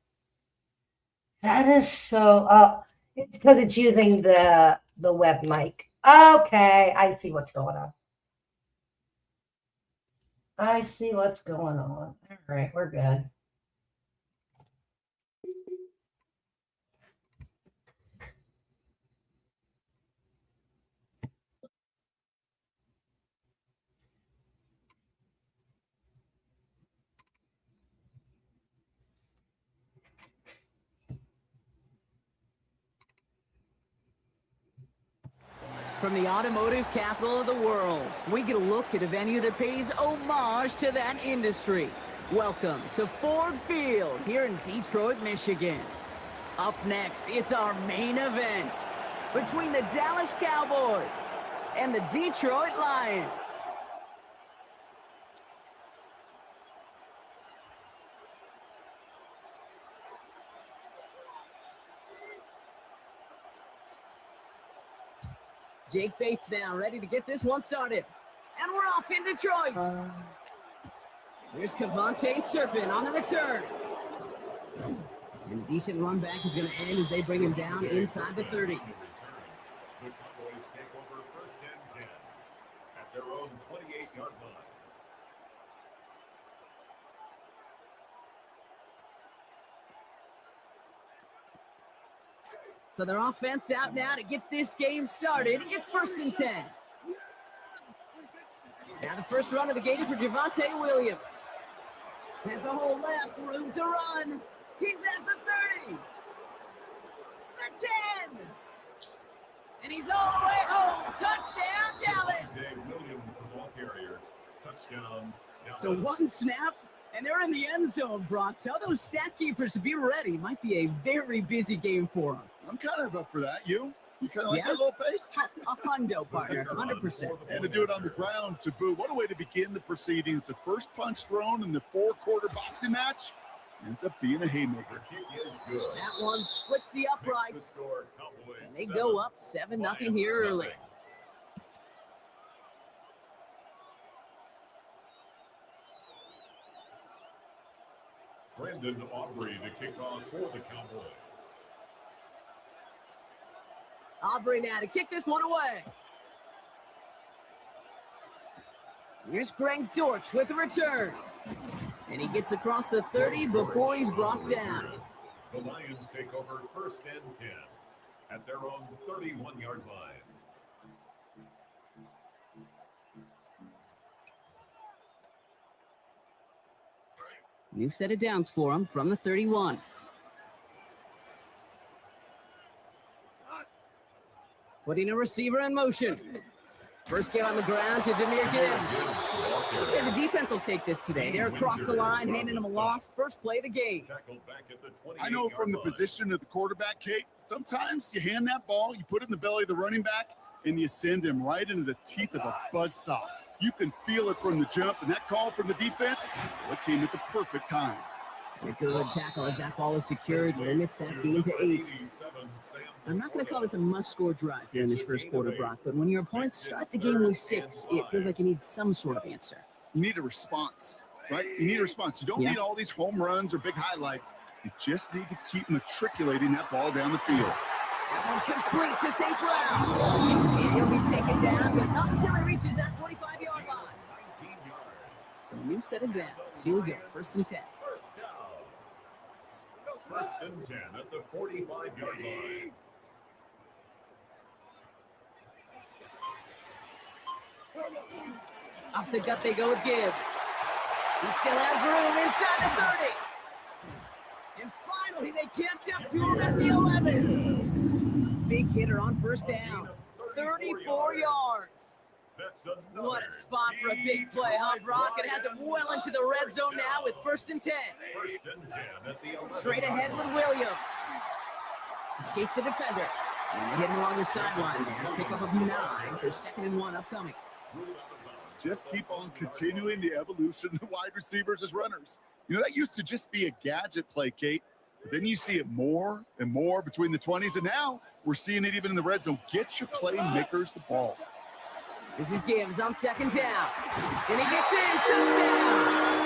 That is so, it's because it's using the web mic. Okay, I see what's going on. All right, we're good. From the automotive capital of the world, we get a look at a venue that pays homage to that industry. Welcome to Ford Field here in Detroit, Michigan. Up next, it's our main event between the Dallas Cowboys and the Detroit Lions. Jake Bates now, ready to get this one started. And we're off in Detroit. There's Cavante Turpin on the return. And a decent run back is going to end as they bring him down inside the 30. The Cowboys take over first and 10 at their own 28-yard line. So their offense out now to get this game started. It's 1st and 10. Now the first run of the game for Javonte Williams. Has a hole left, room to run. He's at the 30. The 10. And he's all the way home. Touchdown, Dallas. Williams, the ball carrier. Touchdown. So one snap, and they're in the end zone, Brock. Tell those stat keepers to be ready. Might be a very busy game for them. I'm kind of up for that. You kind of like Yeah. that little pace? A hundo, partner, 100%. And to do it on the ground to boot. What a way to begin the proceedings. The first punch thrown in the 4-quarter boxing match ends up being a haymaker. That one splits the uprights. And they go up 7-0 here early. Brandon Aubrey to kick off for the Cowboys. Aubrey now to kick this one away. Here's Greg Dortch with the return. And he gets across the 30 before he's brought down. The Lions take over 1st and 10 at their own 31-yard line. New set of downs for him from the 31. Putting a receiver in motion. First get on the ground to Jahmyr Gibbs. Let's say the defense will take this today. They're across the line, handing him a loss. First play of the game. I know from the position of the quarterback, Kate, sometimes you hand that ball, you put it in the belly of the running back, and you send him right into the teeth of a buzzsaw. You can feel it from the jump, and that call from the defense, well, it came at the perfect time. A good tackle as that ball is secured, limits that gain to 8. I'm not going to call this a must-score drive here in this first quarter, Brock, but when your opponents start the game with 6, it feels like you need some sort of answer. You need a response, right? You need a response. You don't need all these home runs or big highlights. You just need to keep matriculating that ball down the field. That one complete to St. Brown. And he'll be taken down, but not until he reaches that 45-yard line. So a new set of downs. Here we go, 1st and 10. First and 10 at the 45-yard line. Off the gut they go with Gibbs. He still has room inside the 30. And finally they catch up to him at the 11. Big hitter on 1st down. 34 yards. What a spot for a big play, huh, Brock? It has him well into the red zone now with 1st and 10. Straight ahead with Williams. Escapes the defender. And they hit him along the sideline there. Pickup of 9, so 2nd and 1 upcoming. Just keep on continuing the evolution of the wide receivers as runners. You know, that used to just be a gadget play, Kate. But then you see it more and more between the 20s, and now we're seeing it even in the red zone. Get your playmakers the ball. This is Gibbs on 2nd down. And he gets in. Touchdown.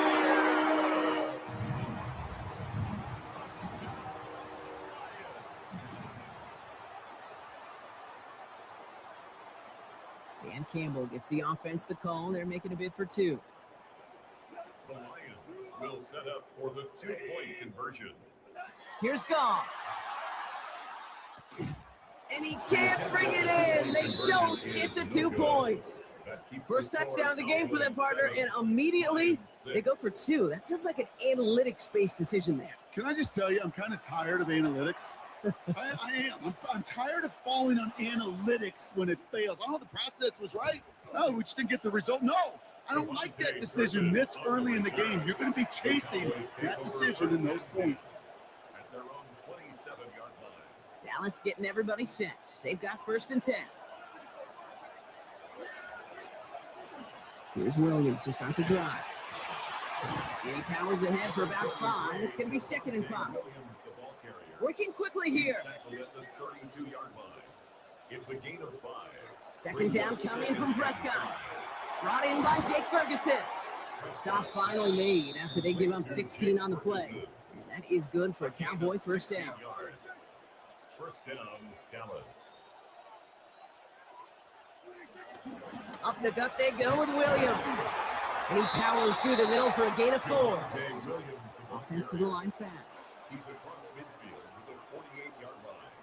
Dan Campbell gets the offense the call. They're making a bid for 2. The Lions will set up for the 2-point conversion. Here's Goff. And he can't bring it in. They don't get the 2 points. First touchdown of the game for their partner, and immediately they go for 2. That feels like an analytics-based decision there. Can I just tell you, I'm kind of tired of analytics. I am. I'm tired of falling on analytics when it fails. Oh, the process was right. Oh, we just didn't get the result. No, I don't like that decision this early in the game. You're going to be chasing that decision in those points. At their own 27-yard line. Dallas getting everybody set. They've got 1st and 10. Here's Williams to start the drive. And he powers ahead for about 5. It's going to be 2nd and 5. Working quickly here. It's a gain of 5. 2nd down coming from Prescott. Brought in by Jake Ferguson. Stop finally made after they give up 16 on the play. And that is good for a Cowboy 1st down. 1st down, Dallas. Up the gut they go with Williams. And he powers through the middle for a gain of 4. Offensive line fast. He's across midfield to the 48-yard line.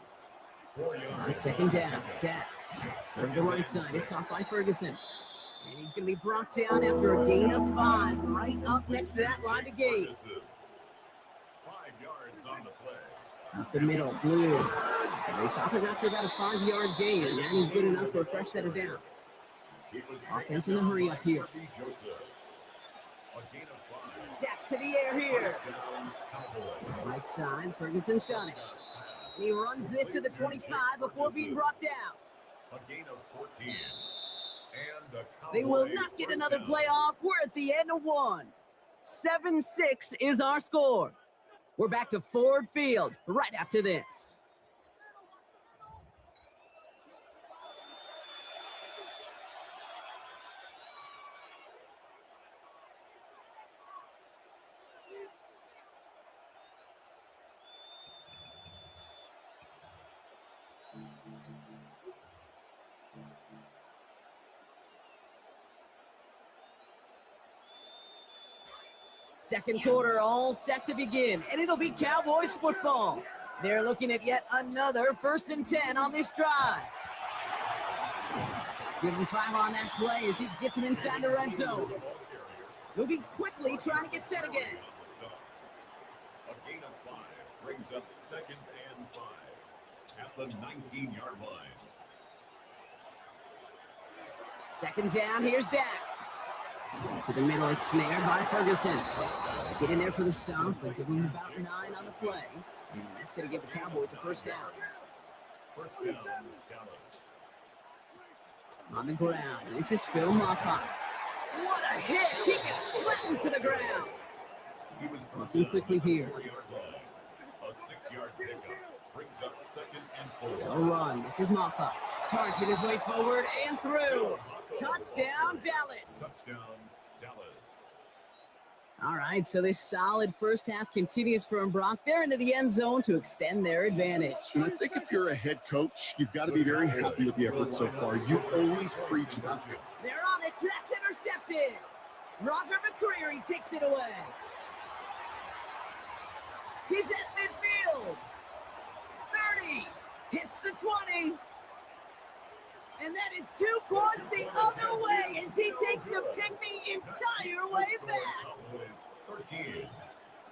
On second down, Dak. Over the right side is caught by Ferguson. And he's going to be brought down after a gain of 5, right up next to that line of gain. 5 yards on the play. Up the middle, Blue. And they stop him after about a 5-yard gain, and that is good enough for a fresh set of downs. Offense in a hurry up here. Dak to the air here. Right side, Ferguson's got it. And he runs this to the 25 before being brought down. A gain of 14. And a They will Cowboy not get first another down. playoff. We're at the end of one. 7-6 is our score. We're back to Ford Field right after this. Second quarter all set to begin, and it'll be Cowboys football. They're looking at yet another 1st and 10 on this drive. Give him 5 on that play as he gets him inside the red zone. Moving quickly, trying to get set again. A gain of 5 brings up 2nd and 5 at the 19-yard line. Second down, here's Dak. To the middle, it's snared by Ferguson. Get in there for the stomp, but give him about 9 on the play. And that's going to give the Cowboys a first down. First down, Dallas. On the ground, this is Phil Moffa. What a hit! He gets flattened to the ground. He was Looking quickly here. 4-yard line. A 6-yard pickup brings up 2nd and 4. They'll run. This is Moffa. Charging his way forward and through. Touchdown, Dallas. Touchdown, Dallas. All right, so this solid first half continues for Brock. They're into the end zone to extend their advantage. And I think if you're a head coach, you've got to be very happy with the effort so far. You always preach about it. They're on it. That's intercepted. Roger McCreary takes it away. He's at midfield. 30. Hits the 20. And that is 2 points the other way as he takes the pick the entire way back. Cowboys 13,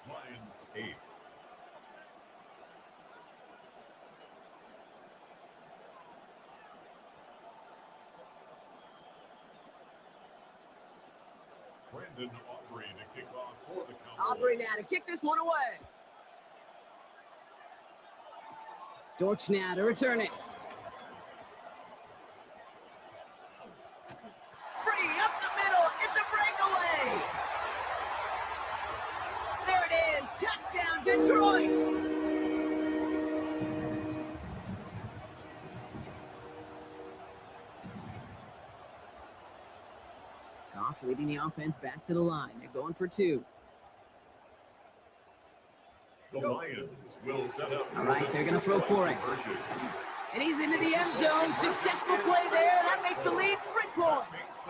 Lions 8. Brandon Aubrey to kick off for the Cowboys. Aubrey now to kick this one away. Dortch now to return it. Free up the middle. It's a breakaway. There it is. Touchdown, Detroit. Goff leading the offense back to the line. They're going for 2. The Lions will set up. All right, they're going to throw for it. And he's into the end zone. Successful play there. That makes the lead 3 points.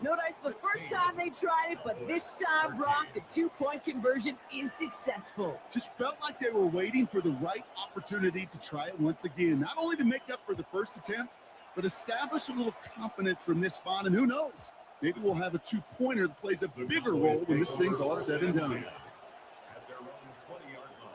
Notice the first time they tried it, but this time, Brock, the 2-point conversion is successful. Just felt like they were waiting for the right opportunity to try it once again. Not only to make up for the first attempt, but establish a little confidence from this spot. And who knows, maybe we'll have a 2-pointer that plays a bigger role when this thing's all said and done. At their own 20-yard line.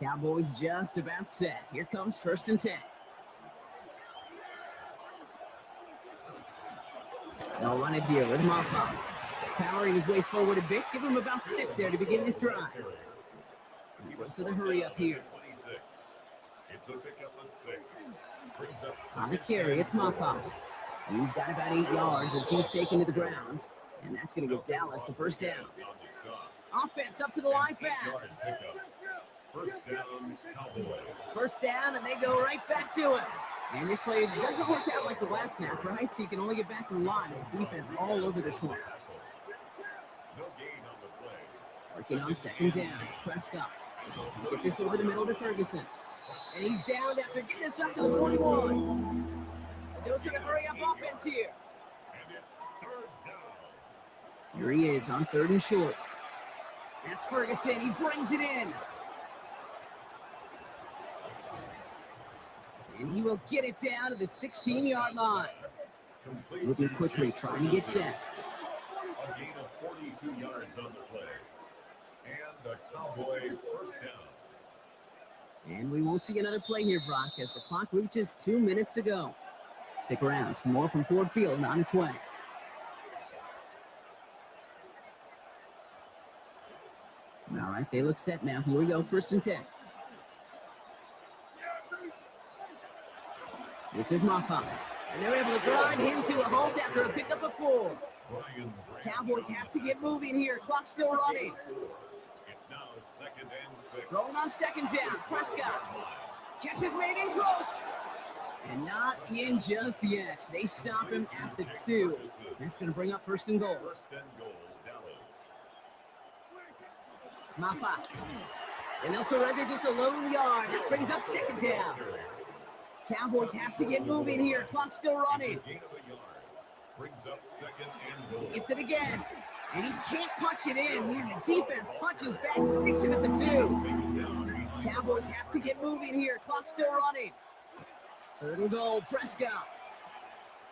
Cowboys just about set. Here comes 1st and 10. They'll run it here with Moffa. Powering his way forward a bit. Give him about 6 there to begin this drive. So the hurry up here. 26. It's a pickup of 6. Brings up On the carry, it's Moffa. He's got about 8 yards as he's taken to the ground. And that's going to give Dallas the first down. Offense up to the line fast. First down, Cowboys. First down, and they go right back to it. And this play doesn't work out like the last snap, right? So you can only get back to the line as the defense all over this one. No gain on the play. Working on 2nd down. Prescott. Get this over the middle to Ferguson. And he's down after getting us up to the 41. A dose of the hurry-up offense here. And it's third down. Here he is on 3rd and short. That's Ferguson. He brings it in. And he will get it down to the 16-yard line. Moving quickly, trying to get set. A gain of 42 yards on the play. And a Cowboy first down. And we won't see another play here, Brock, as the clock reaches 2 minutes to go. Stick around. Some more from Ford Field on its way. All right, they look set now. Here we go, 1st and 10. This is Maffa. And they're able to grind him to a halt after a pickup of 4. Cowboys have to get moving here. Clock still running. It's now 2nd and 6. Throwing on 2nd down. Prescott. Catch is made in close. And not in just yet. They stop him at the 2. That's going to bring up 1st and goal. 1st and goal, Dallas. Maffa. And they'll surrender just a lone yard. That brings up 2nd down. Cowboys have to get moving here. Clock still running. Gain of a yard. Brings up 2nd and goal. Gets it again. And he can't punch it in. Man, the defense punches back, sticks him at the 2. Cowboys have to get moving here. Clock still running. 3rd and goal, Prescott.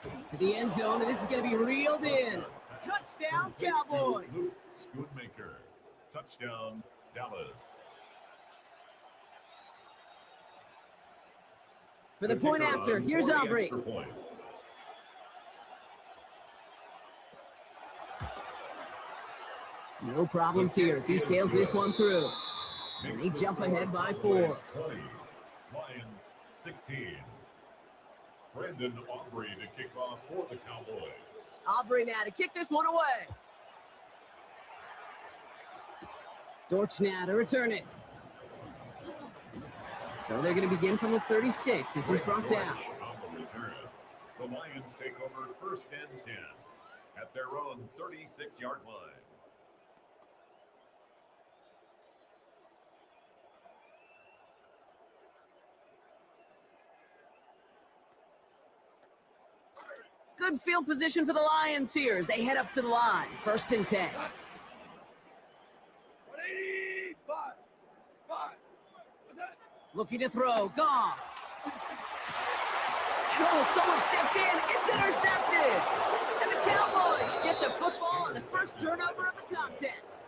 To the end zone, and this is going to be reeled in. Touchdown, Cowboys. Schoonmaker. Touchdown, Dallas. For the point after, here's Aubrey. No problems here as he sails this one through. And they jump ahead by 4. Lions 16. Brandon Aubrey to kick off for the Cowboys. Aubrey now to kick this one away. Dortch now to return it. So they're going to begin from the 36 as he's brought down. The Lions take over 1st and 10 at their own 36-yard line. Good field position for the Lions here as they head up to the line. 1st and 10. 185. 5. What's that? Looking to throw. Goff. And someone stepped in. It's intercepted. And the Cowboys get the football on the first turnover of the contest.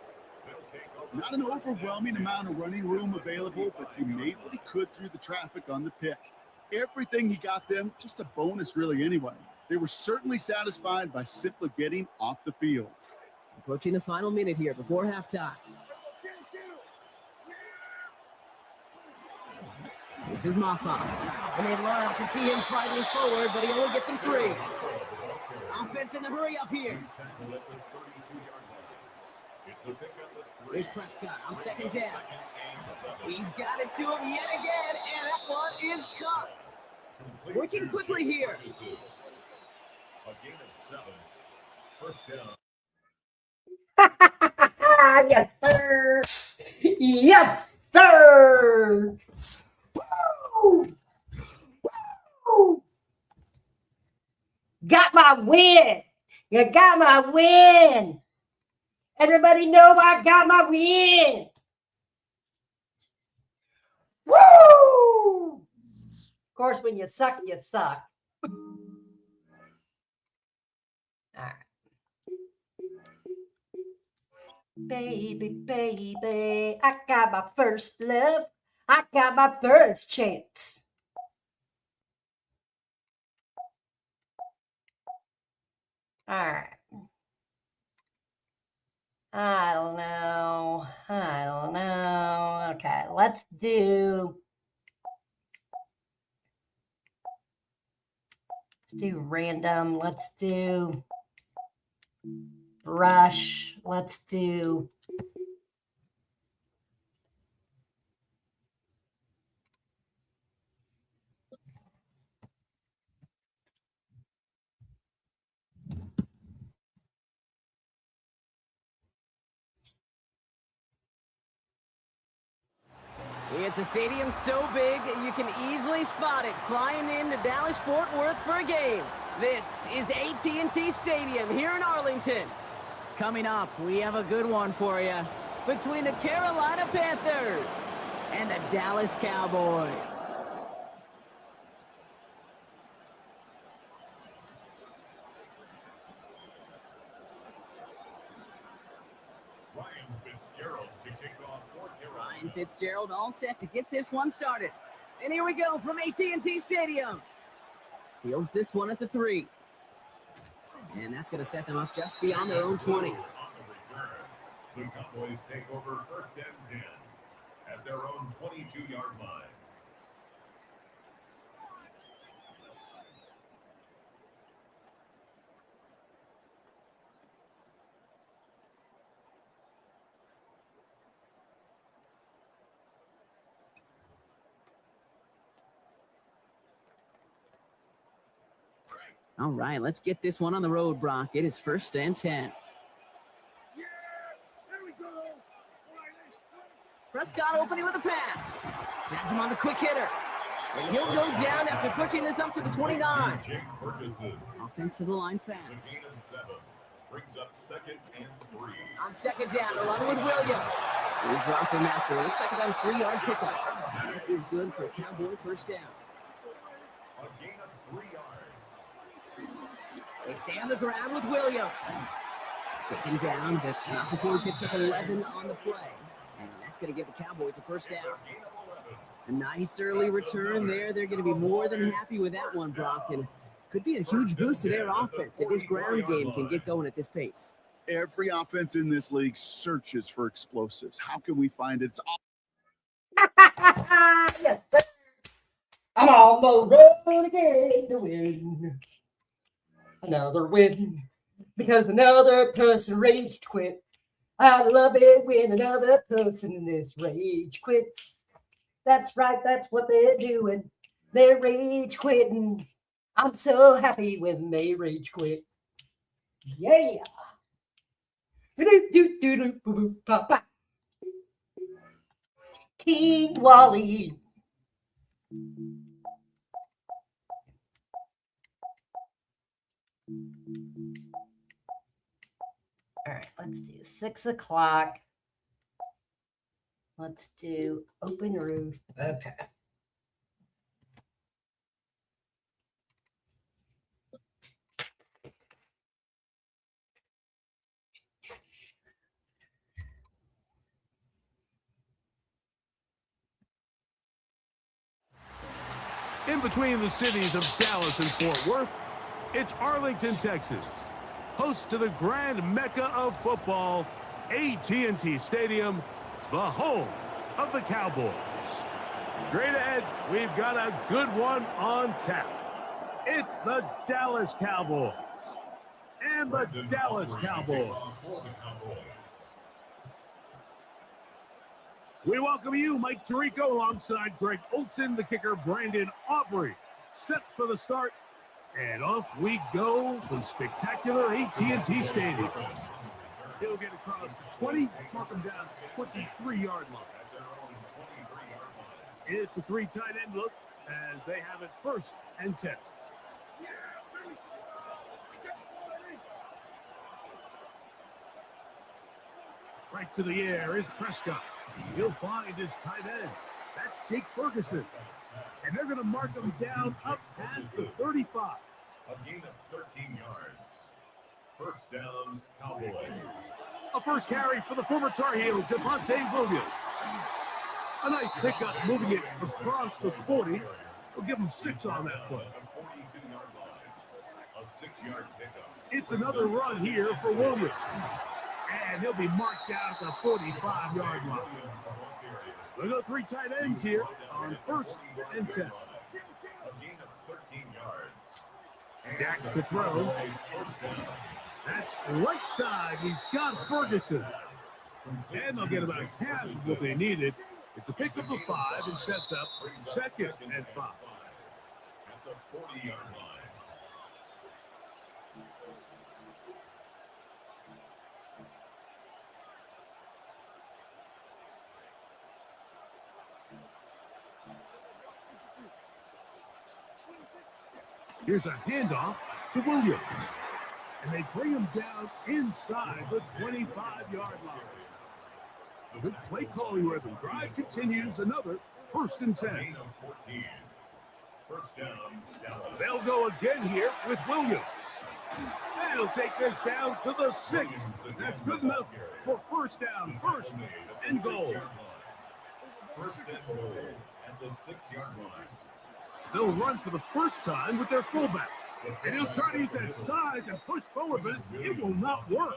Not an overwhelming amount of running room available, but he made what he could through the traffic on the pick. Everything he got them, just a bonus really anyway. They were certainly satisfied by simply getting off the field. Approaching the final minute here before halftime. This is Maffa. And they'd love to see him fighting forward, but he only gets him 3. Offense in the hurry up here. Here's Prescott on 2nd down. He's got it to him yet again, and that one is cut. Working quickly here. A gain of 7. 1st down. Yes, sir. Yes, sir. Woo! Woo! Got my win. You got my win. Everybody know I got my win. Woo! Of course, when you suck, you suck. All right. Baby, baby, I got my first love. I got my first chance. All right. I don't know. Okay, let's do random. Let's do brush. Let's do It's a stadium so big you can easily spot it flying into Dallas-Fort Worth for a game. This is AT&T Stadium here in Arlington. Coming up, we have a good one for you between the Carolina Panthers and the Dallas Cowboys. Ryan Fitzgerald to kick off for Carolina. Ryan Fitzgerald all set to get this one started. And here we go from AT&T Stadium. Fields this one at the 3. And that's going to set them up just beyond their own 20. On the return, the Cowboys take over first and 10 at their own 22-yard line. All right, let's get this one on the road, Brock. It is first and 10. Yeah, there we go. Prescott opening with a pass. Has him on the quick hitter. And he'll go down after pushing this up to the 29. Jake Ferguson Offensive line to fast. gain of 7. Brings up second and 3. On second down, along with Williams. We drop him after. It looks like about a 3-yard pickup. That is good for a Cowboy first down. A gain of 3 yards. They stay on the ground with Williams. Taken down, but not before he picks up 11 on the play. And that's going to give the Cowboys a first down. Gain of 11. A nice early return there. They're going to be more than happy with that one, Brock. And could be a huge boost to their offense if this ground game can get going at this pace. Every offense in this league searches for explosives. How can we find it? It's all Yes, sir. I'm on the road again to win. Another win. Because another person rage quit. I love it when another person in this rage quits. That's right, that's what they're doing. They're rage quitting. I'm so happy when they rage quit. Yeah. King Wally. All right, let's do 6 o'clock. Let's do open roof. Okay. In between the cities of Dallas and Fort Worth, it's Arlington, Texas. Host to the grand mecca of football, AT&T Stadium, the home of the Cowboys. Straight ahead, we've got a good one on tap. It's the Dallas Cowboys. And the Dallas Cowboys. We welcome you, Mike Tirico, alongside Greg Olson, the kicker, Brandon Aubrey. Set for the start, and off we go from spectacular AT&T Stadium. He'll get across the 20, mark him down to the 23-yard line. It's a 3 tight end look as they have it first and 10. Right to the air is Prescott. He'll find his tight end. That's Jake Ferguson. And they're going to mark him down up past the 35. A gain of 13 yards. First down, Cowboys. A first carry for the former Tar Heel, Javonte Williams. A nice pickup, moving it across the 40. We'll give him 6 on that play. 42-yard line. A 6-yard pickup. It's another run here for Williams. And he'll be marked down at the 45-yard line. We'll go 3 tight ends here on first and 10. A gain of 13 yards. Dak to throw. That's right side. He's got Ferguson. And they'll get about half of what they needed. It's a pickup of 5 and sets up second and 5. At the 40-yard line. Here's a handoff to Williams. And they bring him down inside the 25-yard line. Good play calling rhythm. Drive continues. Another 1st and 10. First down, Dallas. They'll go again here with Williams. They'll take this down to the 6. That's good enough for 1st down, 1st and goal. First and goal at the 6-yard line. They'll run for the first time with their fullback. And he'll try to use that size and push forward, but it will not work.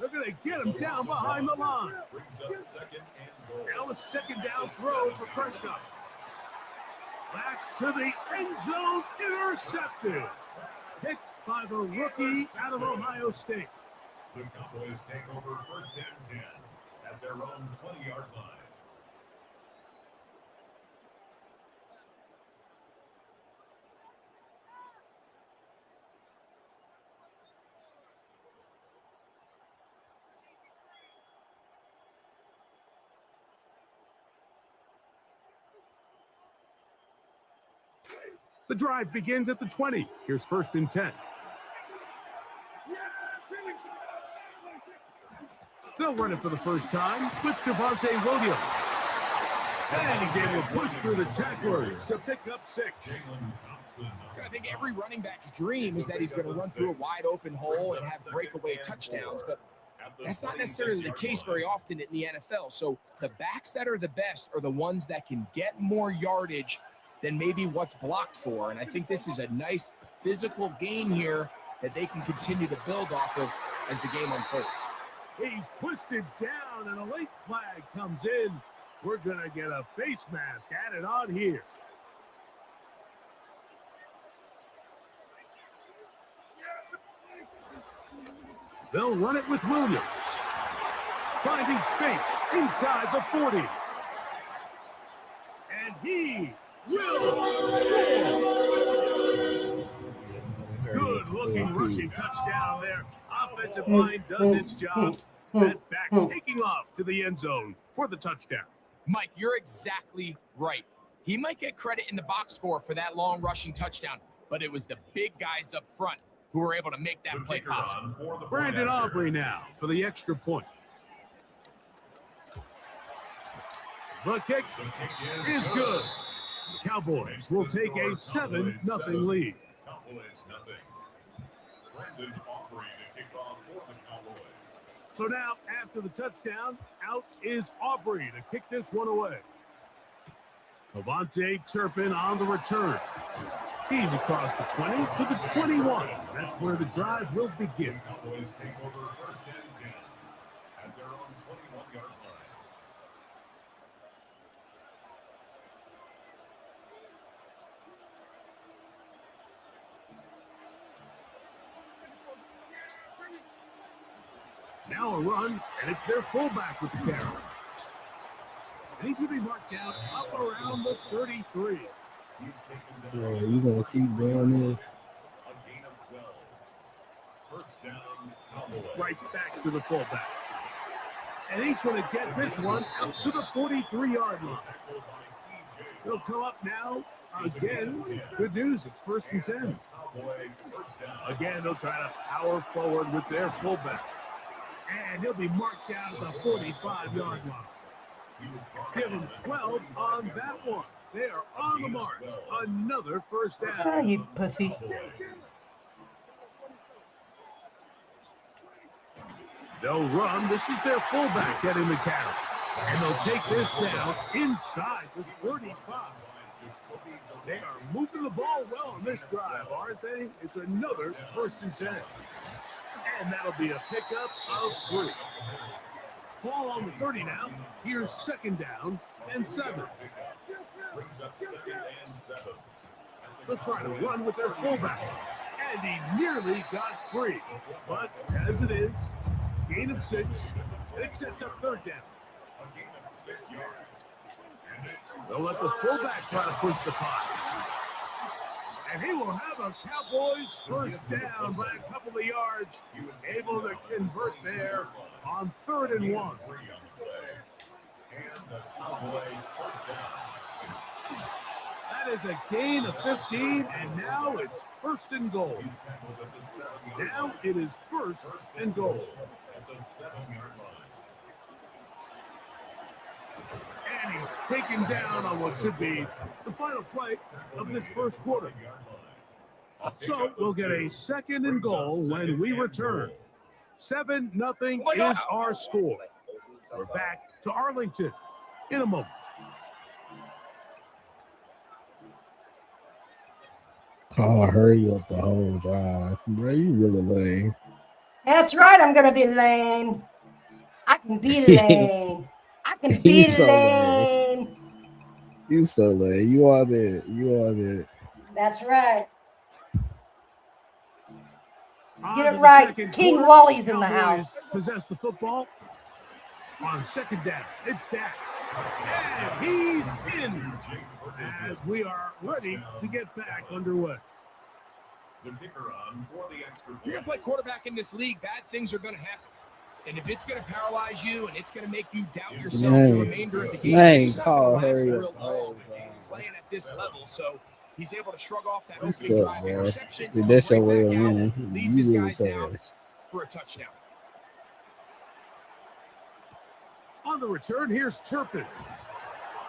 They're going to get him down behind the line. Now a 2nd down throw for Prescott. Backs to the end zone, intercepted. Picked by the rookie out of Ohio State. The Cowboys take over 1st and 10 at their own 20-yard line. The drive begins at the 20. Here's 1st and 10. They'll run it for the first time with Javonte Williams. And he's able to push through the tacklers to pick up 6. I think every running back's dream is that he's going to run through a wide open hole and have breakaway touchdowns, but that's not necessarily the case very often in the NFL. So the backs that are the best are the ones that can get more yardage than maybe what's blocked for. And I think this is a nice physical game here that they can continue to build off of as the game unfolds. He's twisted down and a late flag comes in. We're going to get a face mask added on here. They'll run it with Williams. Finding space inside the 40. And he will score. Good-looking rushing touchdown there. Offensive line does its job. That back taking off to the end zone for the touchdown. Mike, you're exactly right. He might get credit in the box score for that long rushing touchdown, but it was the big guys up front who were able to make that play possible. Brandon Aubrey now for the extra point. The kick is good. The Cowboys will take a 7-0 lead. Cowboys nothing. Brandon Aubrey to kick off for the Cowboys. So now, after the touchdown, out is Aubrey to kick this one away. Avante Turpin on the return. He's across the 20 to the 21. That's where the drive will begin. Cowboys take over 1st and 10 at their own 21-yard line. Now a run, and it's their fullback with the carry. And he's going to be marked down up around the 33. Yeah, you gonna keep doing this? A gain of 12. First down, Cowboys. Right back to the fullback. And he's going to get this one out to the 43-yard line. They'll come up now again. Good news, it's 1st and 10. Again, they'll try to power forward with their fullback. And he'll be marked down at the 45-yard line. Give him 12 on that one. They are on the mark. Another first down. Ah, you pussy. They'll run. This is their fullback getting the count. And they'll take this down inside the 35. They are moving the ball well on this drive, aren't they? It's another 1st and 10. And that'll be a pickup of 3. Ball on the 30 now. Here's 2nd down and 7. Brings up 2nd and 7. They'll try to run with their fullback. And he nearly got free. But as it is, gain of 6. And it sets up 3rd down. A gain of 6 yards. They'll let the fullback try to push the pot. And he will have a Cowboys first down by a couple of yards. He was able to convert there on 3rd and 1. And the Cowboy first down. That is a gain of 15, and now it's first and goal. Now it is first and goal. At the 7-yard line. And he's taken down on what should be the final play of this first quarter. So we'll get a second and goal when we return. 7-0 is our score. We're back to Arlington in a moment. Oh, hurry up the whole drive. Bro, you really lame. That's right, I'm going to be lame. I can be lame. I can be He's so lame. You so lame. You are there. You are there. That's right. On Get to it the right. second King quarter. Wally's in the Cowboys house. possess the football. On second down, it's Dak. And he's in as we are ready to get back underway. The kicker on for the extra If you're going to play quarterback in this league, bad things are going to happen. And if it's going to paralyze you and it's going to make you doubt yourself the remainder of the game, it's not going to last real long playing at this level. So he's able to shrug off that opening drive interception. Dude, that's your way of winning. Leads his guys down for a touchdown. On the return, here's Turpin.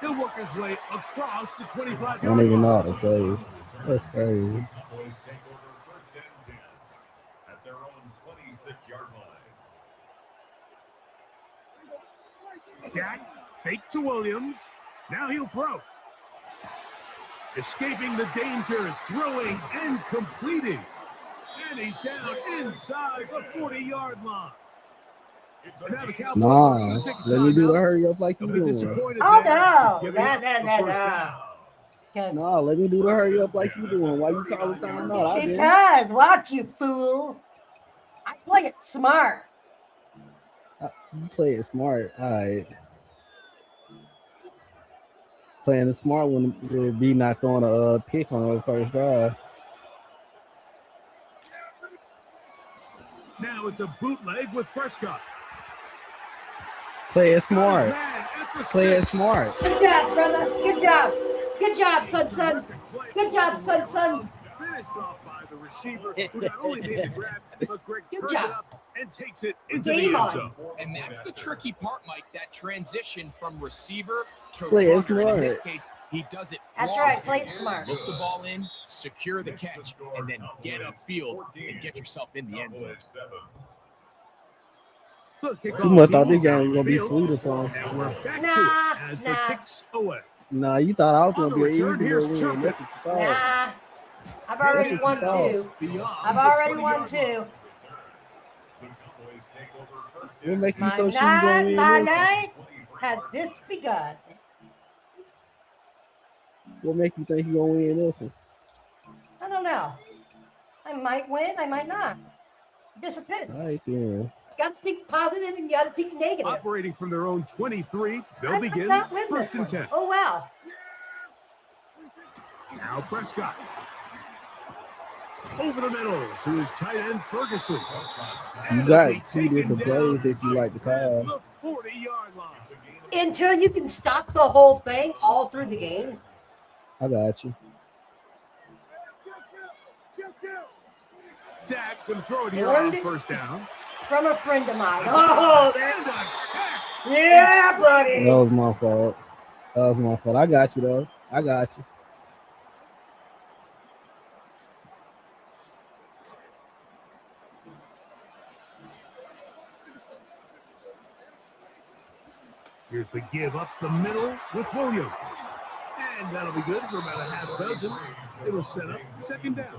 He'll work his way across the 25-yard I don't even know line. how to play. That's crazy. Cowboys take over first and 10 at their own 26-yard line. Dak, fake to Williams. Now he'll throw. Escaping the danger, throwing and completing. And he's down inside the 40-yard line. Now the Cowboys Nah, take a let me do the timeout. hurry up like you They'll be doing. disappointed Oh, there. no. Giving up the first down. No. Nah, let me do the hurry up like you doing. Why you calling time out? I didn't. Because, watch you, fool. I play it smart. You play it smart. All right. Playing the smart one would be not throwing a pick on the first drive. Now it's a bootleg with Prescott. Play it smart. Man at the Play it 6. smart. Good job, brother. Good job. Good job, son. Good job, son. Finished off by the receiver, who not only made the grab, but Greg Good turns job. it up and takes it into Game the on. end zone. And that's the tricky part, Mike, that transition from receiver to Play it runner. And in this smart. case, he does it That's right. flawlessly. Play it smart. Look the ball in, secure the catch, and then get upfield and get yourself in the end zone. You must thought this game was gonna be sweet or something. And we're back Nah, to it as the nah. kicks away. Nah, you thought I was On gonna the be an return, easy here's win. Turpin. That's what you thought. Nah. I've already won two. Beyond I've the already 20-yard won two. What make you My so sure you gonna win this? night has this begun. What make you think you gonna win this one? I don't know. I might win. I might not. This All right, depends. then. Got to think positive and you got to think negative. Operating from their own 23, they'll I might begin not win first this and one. 10. Oh, well. Now Prescott. Over the middle to his tight end, Ferguson. You got two different plays that you like to call. The 40-yard line. Until you can stop the whole thing all through the game. I got you. Dak can throw it here Learned on it. first down. From a friend of mine. Oh, And a catch. yeah, buddy. That was my fault. I got you though. I got you. Here's the give up the middle with Williams. And that'll be good for about a half dozen. It'll set up second down.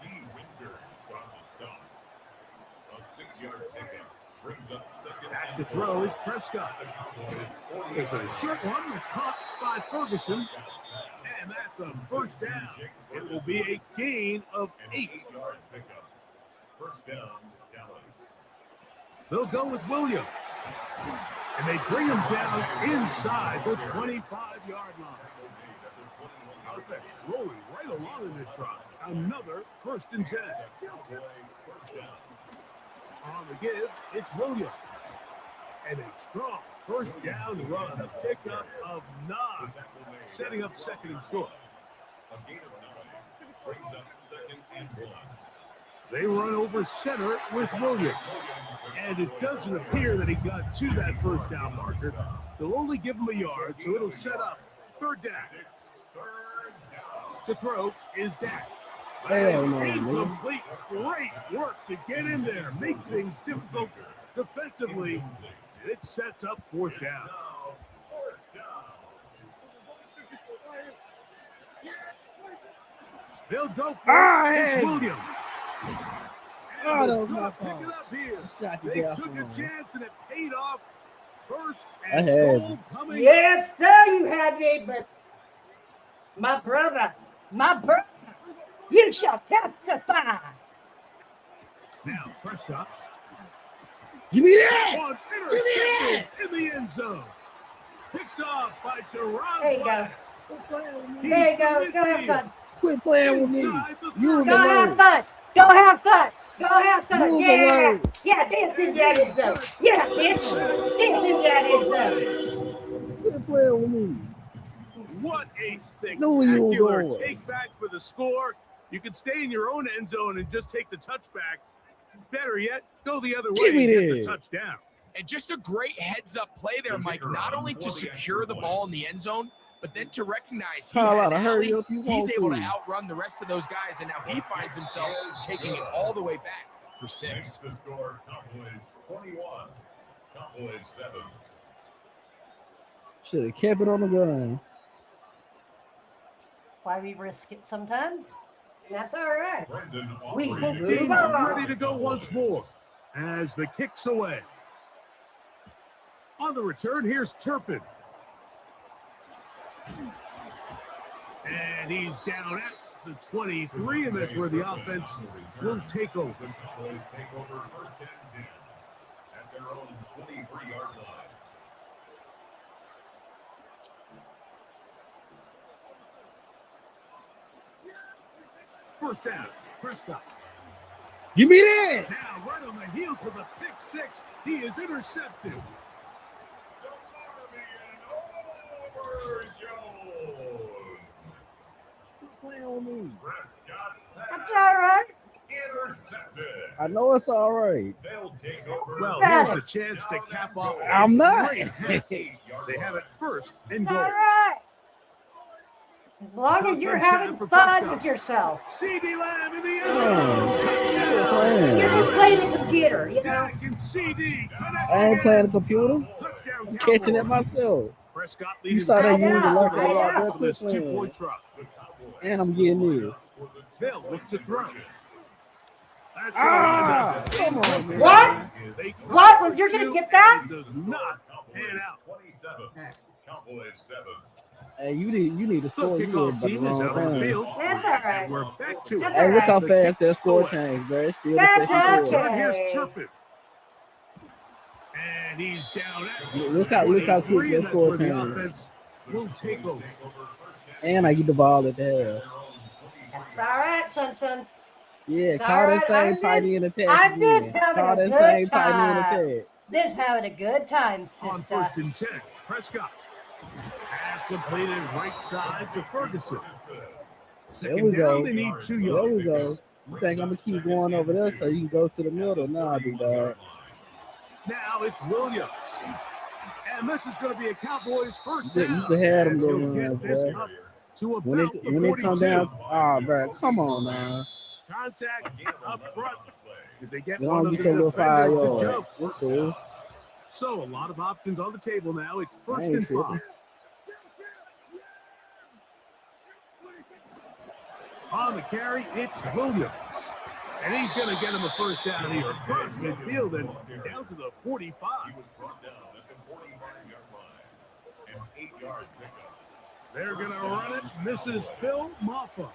D. Winter on the stop. A 6-yard pickup brings up second. Back to throw is Prescott. There's a short one that's caught by Ferguson. And that's a first down. It will be a gain of 8. 8-yard pickup. First down, Dallas. They'll go with Williams. And they bring him down inside the 25-yard line. Offense rolling right along in this drive. Another first and 10. First down. On the give, it's Williams. And a strong first down run, a pickup of 9, setting up second and short. A gain of 9 brings up 2nd and 1. They run over center with Williams. And it doesn't appear that he got to that first down marker. They'll only give him a yard, so it'll set up 3rd down. To throw is Dak. Hell no, man. Incomplete. Great work to get in there, make things difficult defensively. It sets up 4th down. They'll go for it. It's Williams. Oh, that was They're my gonna pick fault. it up here. Shot the They ball took a from him. chance and it paid off. First I and had goal coming. Yes, sir, you had me, but my brother, you shall testify. Now Prescott. Give me that! One intercepted in the end zone. Picked off by Deron. There you go. He's There you go. to Go have midfield. fun. Quit playing with me. Inside the You 30. Go have fun. Go have fun. Go have fun. Move Yeah. along. Yeah, dance in that end zone. Yeah, bitch. Dance in that end zone. Quit playing with me. What a Know where you spectacular going. take back for the score. You can stay in your own end zone and just take the touchback. Better yet, go the other way Give me and get the that. touchdown. And just a great heads-up play there, Mike, not only to secure the ball in the end zone, but then to recognize he Call had out a an hurry alley. up you He's want able to. to outrun the rest of those guys, and now he finds himself taking it all the way back for 6. Next to score, Cowboys 21. Cowboys 7. Should have kept it on the ground. Why we risk it sometimes? That's all right. Brendan We Aubrey. will Game's move on. ready to go once more as the kick's away. On the return, here's Turpin. And he's down at the 23, and that's where the offense will take over. The Cowboys take over 1st and 10 at their own 23-yard line. First down, Prescott. Give me that! Now, right on the heels of the pick 6, he is intercepted. Quit playing with me. Prescott's That's pass all right. intercepted. I know it's all right. They'll take over. Well, Got here's the chance to cap off. a I'm not. great half. They have it 1st and All goal. right. As long as you're having fun with yourself. CD Lamb in the end Oh, zone. quit Touchdown. playing. You just play the computer, you know. Dak and CD. I ain't playing the computer. Touchdown. I'm catching it Cowboys. myself. Prescott You leading saw that I you was know, looking I right know. there. for Quit this playing. 2-point drop. And I'm getting this. They'll look to throw. That's Ah! Come on, man. What? They What? Was you gonna get that? It does not pan out. 27. Cowboys 7. Hey, you need to The score. You kickoff about the team is wrong out on the thing. field. That's all right. We're back to it. That's Hey, look how The fast that kick's score away. changed, bro. It's still That's the second okay. quarter. But here's Turpin. And he's down at Look how quick 23, that and that's score where the changed. offense will take over. And I get the ball at the half. That's all right, son. Yeah, All call that right, same I'm tight just- end attack I'm just again. having Call a that good same tight time. end attack. This having a good time, On sister. 1st and 10, Prescott. Pass completed right side to Ferguson. There we Second go. down, they need 2 There yards. we go. You think I'm gonna keep going over there so you can go to the middle? Nah, big dog. Now it's Williams. And this is going to be a Cowboys first You down. can have them As go he'll run, get this bro. up to When about it the when it come 42. down, bro, come on now. Contact up front. Did they get You one don't of the get your little 5 defenders to yards. jump? That's cool. So a lot of options on the table now. It's I 1st ain't and tripping. 5. On the carry, it's Williams. And he's going to get him a first down here across midfield and down to the 45. He was brought down at the 45-yard line. An 8-yard pickup. They're going to run it. This is Phil Moffa.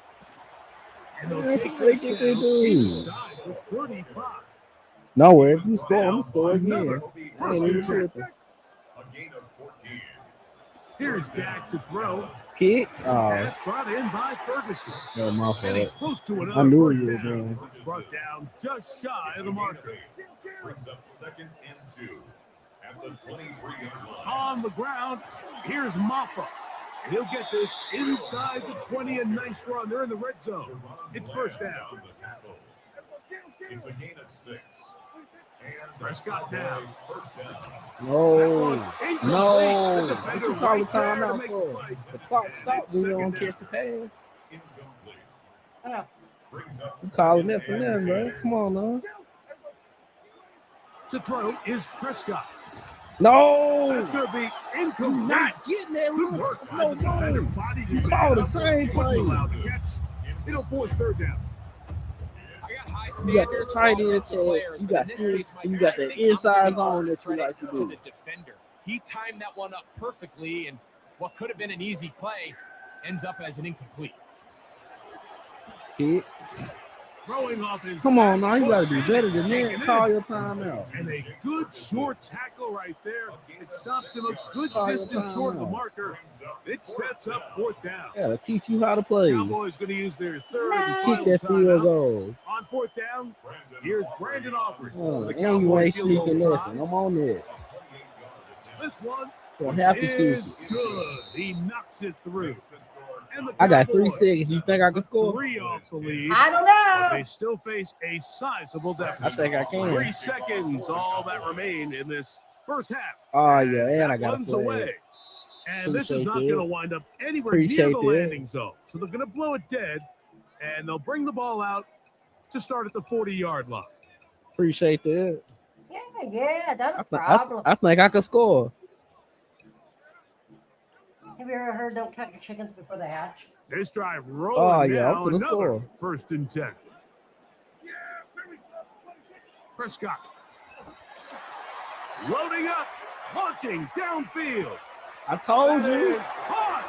And they'll That's take what they this think they down do. inside the 35. No way. If you score, I'm gonna score Another again. I first ain't even and 10. tripping. A gain of 14. Here's Dak to throw. Kick. Oh, Pass brought in by Ferguson. no, my And he's fault. close to I another knew first you was down. going. It's brought down just shy of the marker. Brings up 2nd and 2 At the 23-yard line. On the ground, here's Maffa. And he'll get this inside the 20, and nice run. They're in the red zone. It's first down. It's a gain of 6. And Prescott down. First down. No. Incomplete. No. The What defender you call the right there to timeout make for? the play. The clock stopped when you don't Second catch the pass. Incomplete. Oh, Brings up You calling that second for and them, bro? 10. Come on, now. To throw is Prescott. No. That's going to be You incomplete. not getting that. Good work by No, the defender. no. Bodied You his call man the up. same Wasn't play. allowed to catch. It'll force third down. I got high You got the standards for tight end offensive tag. players, You but in got this this. case, Mike, You got I the think I'm inside giving all zone the that you credit like to to do. the defender. He timed that one up perfectly, and what could have been an easy play ends up as an incomplete. Kid. Throwing off his Come on, back now. You foot, got to do and better it's than taken that. Call in. your timeout. And a good short tackle right there. It stops him a good Call your distance short of the timeout. marker. It sets up fourth down. Got to teach you how to play. Cowboys going to use their third and Kick final that field timeout. goal. On fourth down, here's Brandon Aubrey. Oh, The and you Cowboy ain't field goal sneaking try. nothing. I'm on that. This one Don't have to kick is it. good. He knocks it through. And the I got 3 Cowboys seconds. You think I can score? 3 off the lead. I don't But know. they still face a sizable deficit. I think I can. 3 seconds, all that remain in this first half. Oh, yeah, and That I got to one's play. away. And this is Appreciate not that. going to wind up anywhere near Appreciate the that. landing zone. So they're going to blow it dead, and they'll bring the ball out to start at the 40-yard line. Appreciate that. Yeah, not a I problem. think I can score. Have you ever heard don't count your chickens before they hatch? This drive rolling Oh, yeah, now. I'm finna Another score. first and 10. Prescott. Loading up. Launching downfield. I told That you. is hot.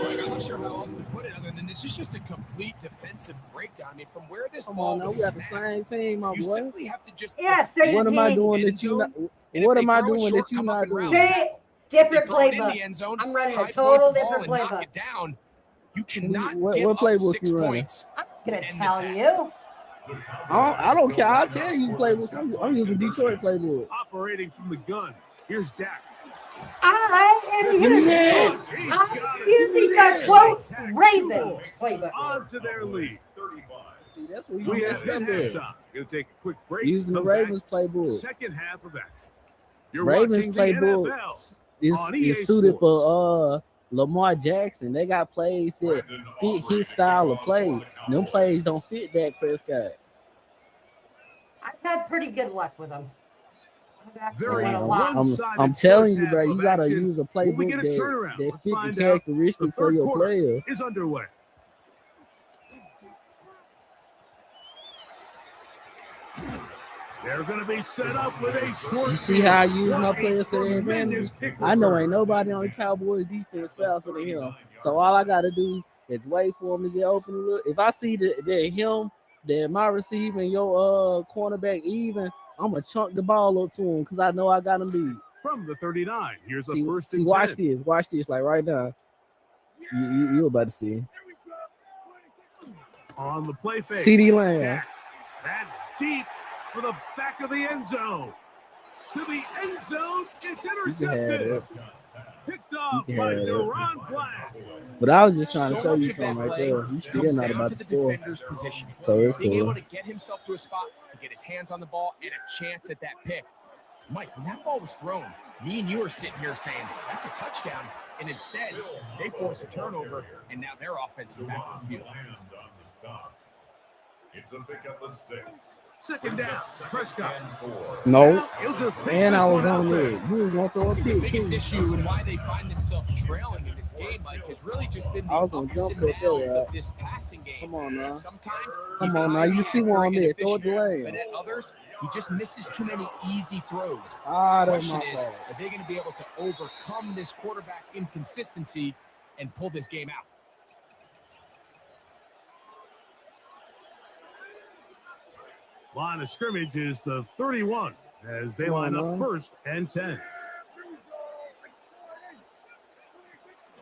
Like, I'm not sure how else to put it other than this is just a complete defensive breakdown. I mean, from where this Come ball on, now. was We got the snapped, same team, my you boy. simply have to just Yeah, defend What am I team. doing end that you not? zone, and if What they am I throw it doing short, that you come up not and doing? round. See, If different they throw it in playbook. the end zone, I'm running a high total point the different ball and knock playbook. it down. You cannot What give up playbook 6 you running? points. I'm gonna End tell this you. I don't care. I'll tell you playbook. I'm using Detroit playbook. Operating from the gun. Here's Dak. I am using, Yeah. I'm using the quote Raven playbook. On to their lead. See, that's what We you have got this there. halftime. Going to take a quick break. Using the Come back. Ravens playbook. Second half of action. You're Ravens watching the playbook NFL on EA is suited Sports. for Lamar Jackson. They got plays that fit his style of play. Them plays don't fit Dak Prescott. I've had pretty good luck with them. I've actually Very won a lot. one-sided I'm telling first you, bro, half you of gotta action. use a When we playbook get a turnaround, that let's fit the find out. The characteristics of third your quarter players. is underway. They're going to be set up with a short. You see how I use my What a players to their tremendous advantage? kick I know return. ain't nobody on the Cowboys defense faster than him. So all I gotta do is wait for him to get open a little. If I see that my receiver and your cornerback even, I'm gonna chunk the ball up to him because I know I got him beat. From the 39, here's a See, first see and watch 10. this, like right now. You about to see. On the play fake. CD Lamb. That's deep for the back of the end zone. To the end zone, it's You can have intercepted. it. Picked off You by can have it. Deron Black. But I was just trying to So show much you of that something right play there. You still comes not down about to to the score. defender's position. So it's Being cool. able to get himself to a spot to get his hands on the ball and a chance at that pick. Mike, when that ball was thrown, me and you are sitting here saying, that's a touchdown. And instead, they force a turnover, and now their offense is back on the field. It's a pickup of 6. Second down, Prescott. No. Now, he'll just pitch And this I was one out on there. there. You was gonna throw a The pick biggest too. issue and why they find themselves trailing in this game, Mike, has really just been the I was gonna ups jump and that there, downs right? of this passing game. Come on now. And sometimes Come he's on now. highly You see where I'm accurate at. and Throw it to efficient, Lamb. but at others, he just misses too many easy throws. Ah, The that's question my is, fault. are they going to be able to overcome this quarterback inconsistency and pull this game out? Line of scrimmage is the 31 as they Come on, line up man. first and 10.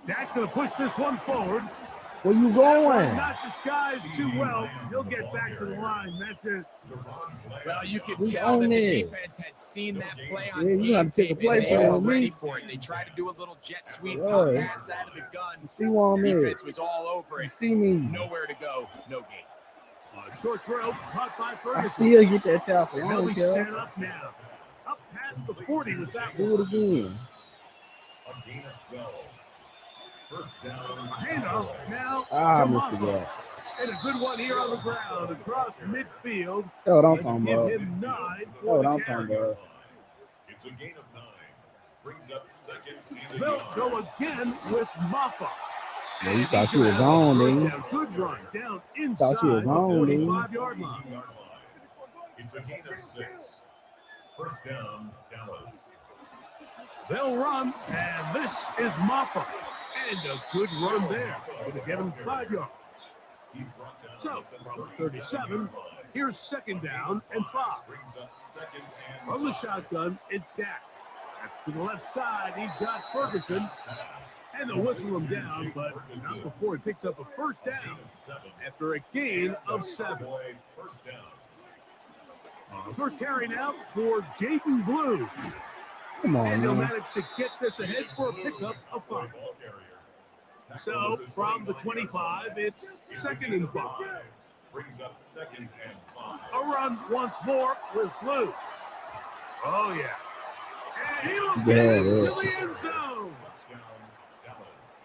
Dak going to push this one forward. Where you going? Not disguised too well. He'll get back to the line. That's it. Well, you could Who's tell that on the there? defense had seen that play on Yeah, you game gotta pick a tape, play and they for were me. ready for it. They tried to do a little jet sweep Right. pass out of the gun. You see where I'm at? Defense was all over You it. see me? Nowhere to go. No game. Short throw, caught by I Ferguson. still get that chopper. I They'll don't be care. set up now. Up past the 40 with that Do one. it again. A gain of 12. First down. Handoff now Ah, to Mr. Moffa. Guy. And a good one here on the ground across midfield. That's what I'm Let's talking give about. him 9 That's for what the I'm carry. talking about. It's a gain of 9. Brings up second and a They'll yard. go again with Moffa. Yeah, you thought you were gone, First dude. down. Good run down inside Thought you were the gone, dude. 45-yard line. 18-yard line. It's a gain of 6. First down, Dallas. They'll run, and this is Moffa. And a good run there. Going to get him 5 yards. He's brought down So, at the from 37, here's second down and 5. Brings up second and From the shotgun, it's Dak. To the left side, he's got Ferguson. And they'll whistle him down, but not before he picks up a first down after a gain of 7. First down. First carry now for Jaden Blue. Come on, And he'll man. manage to get this ahead for a pickup of 5. So from the 25, it's second and 5. Brings up second and 5. A run once more with Blue. Oh, yeah. And he'll get Yeah, into yeah. the end zone. Touchdown, Dallas.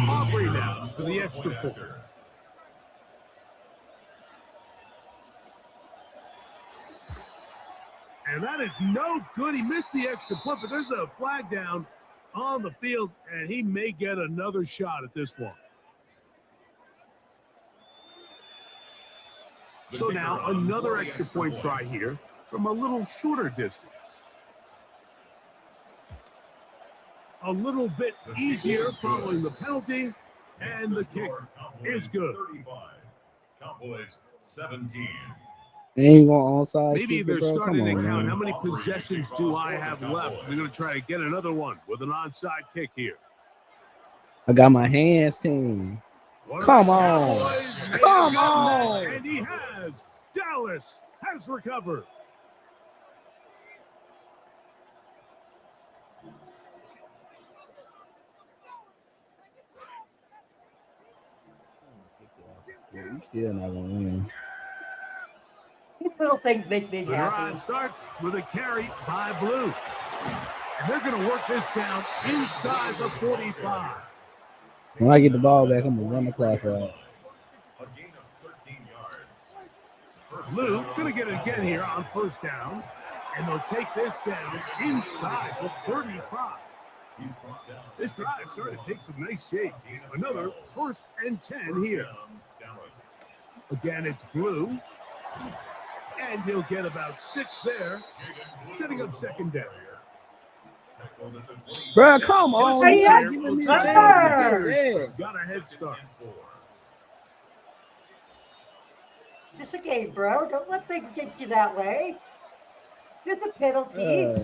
Aubrey now for the extra point. And that is no good. He missed the extra point, but there's a flag down on the field, and he may get another shot at this one. So now another extra point try here from a little shorter distance. A little bit easier following the penalty, and the kick is good. 35. Cowboys 17. They ain't going onside. Maybe kick they're it, bro. starting Come to on, count man. how many possessions do I have left. We're going to try to get another one with an onside kick here. I got my hands team. Come on. Cowboys may have Come gotten on. that, and he has. Dallas has recovered. Yeah, you still not gonna win. Little things make me The happy. drive starts with a carry by Blue. And they're going to work this down inside the 45. When I get the ball back, I'm gonna run the clock out. A gain of 13 yards. First Blue down, going to get it again here on first down. And they'll take this down inside the 35. he's brought down. This drive starting to take some nice shape. Another 1st and 10 here. Dallas. Again, it's Blue. And he'll get about 6 there, setting up second down. Tackled at the 20. Bro, come on. Hey, You yeah, not giving me a sir. chance. Got a head start. And 4. It's a game, bro. Don't let things get you that way. It's a penalty.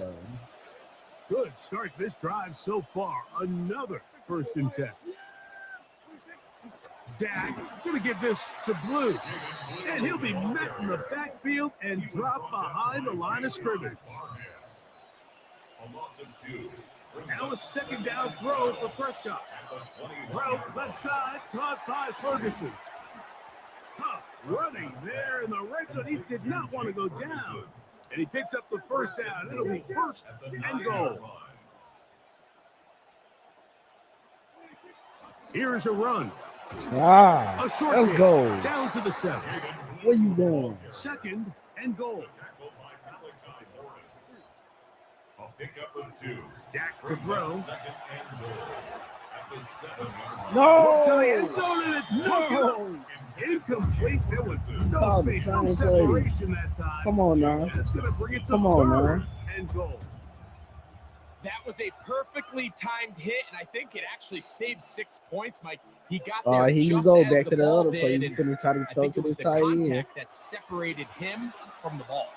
Good start to this drive so far. Another 1st and 10. Dak going to give this to Blue. And he'll be met in the backfield and drop behind the line of scrimmage. A loss of 2. Now a second down throw for Prescott. Throw left side, caught by Ferguson. Tough running there in the red zone. He did not want to go down. And he picks up the first down. It'll be 1st and goal. Here's a run. Ah, A short let's kick go. down to the 7. What you doing? 2nd and goal. Tackled by Malachi Morris. A pickup of 2. Dak to throw. Second and goal. At the 7-yard line. No. To the end zone, and it's No. incomplete. There was no Call the space, no same play. separation that time. Come on now. That's going to bring it to Come on 3rd now. and goal. That was a perfectly timed hit, and I think it actually saved 6 points, Mike. He got All there right, here you just go. as Back to the ball other play. did, You and finna try to I throw think to it was this the tight end. contact that separated him from the ball.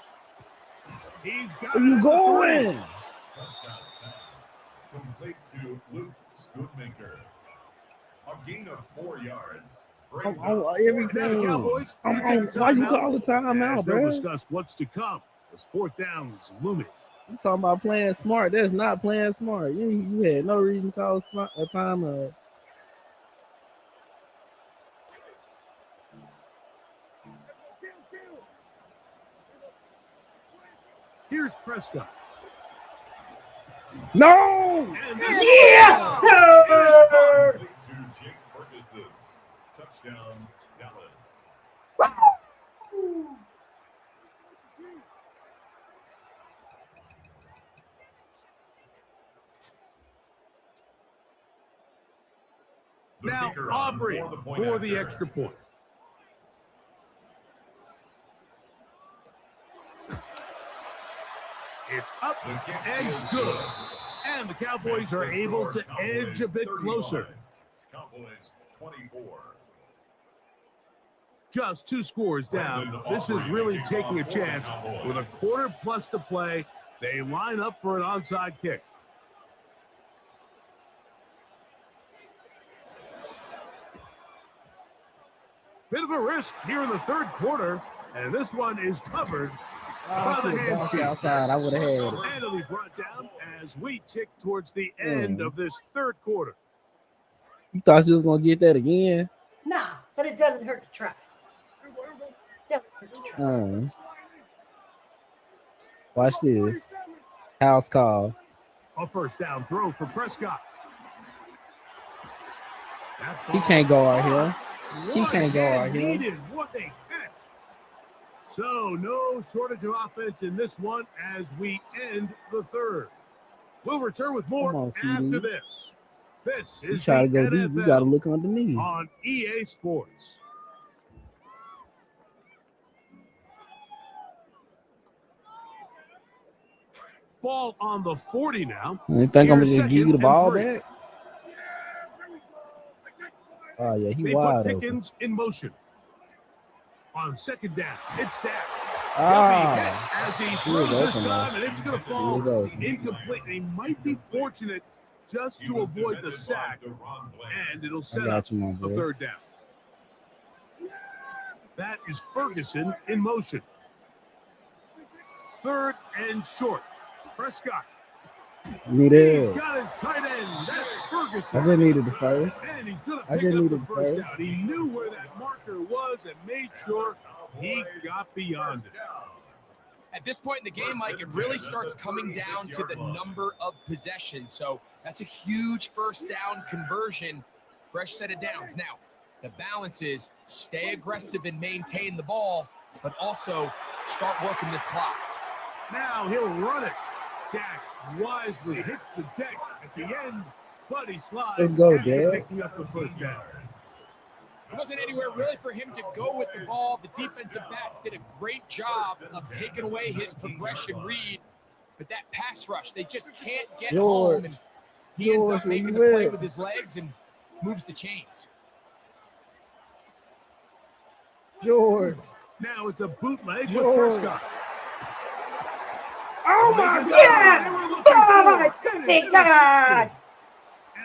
He's got Where you it. going? Prescott's pass complete to Luke Schoonmaker. A gain of 4 yards. I'm Brings on up everything. Cowboys, I'm they take on. a Why you timeout call the as timeout, they'll bro? discuss what's to come as fourth down is looming. You talking about playing smart? That's not playing smart. You had no reason to call a timeout. Here's Prescott. No! And Yeah! complete to Jake Ferguson. Touchdown, Dallas. The Now kicker on Aubrey for the point for the after. extra point. It's up The kick and is good. And the Cowboys are able to edge a bit closer. Cowboys 24. Just 2 scores down. This is really taking a chance. With a quarter plus to play, they line up for an onside kick. Bit of a risk here in the third quarter, and this one is covered by the hands team. Outside, I would have had it. And it'll be brought down as we tick towards the end of this third quarter. You thought you was gonna get that again? Nah, but it doesn't hurt to try. Doesn't hurt to try. Watch this. House call. A first down throw for Prescott. He can't go out here. He can't go out here. Needed. What a catch. So no shortage of offense in this one as we end the third. We'll return with more Come on, CD. after this. This You is try the to go deep, you NFL gotta look underneath. on EA Sports. Ball on the 40 now. You think I'm gonna Here's just give you the second ball and 3. back? Oh yeah, he They put wide open. Pickens in motion. On second down, it's down. Ah, As he he throws was this open, time, and it's going to He fall was open. incomplete. They might be fortunate just He to was avoid the defended sack, by Deron Bland. and it'll I set up got you, my a boy. third down. That is Ferguson in motion. Third and short. Prescott. Need He's it. got his tight end. That's Ferguson. I just needed the first. And he's going to I pick just up needed the the first first. down. He knew where that marker was and made sure he got beyond it. At this point in the game, Mike, it really starts coming down to the number of possessions. So that's a huge first down conversion, fresh set of downs. Now, the balance is stay aggressive and maintain the ball, but also start working this clock. Now he'll run it. Dak wisely hits the deck at the end, but he slides. Let's go, after Dak. picking up the first down. There wasn't anywhere really for him to go with the ball. The defensive backs did a great job of taking away his progression read. But that pass rush, they just can't get home. And he ends up making the play with his legs and moves the chains. George. Now it's a bootleg with George. Prescott. Oh my Yeah! They were looking Oh for my it. goodness, God!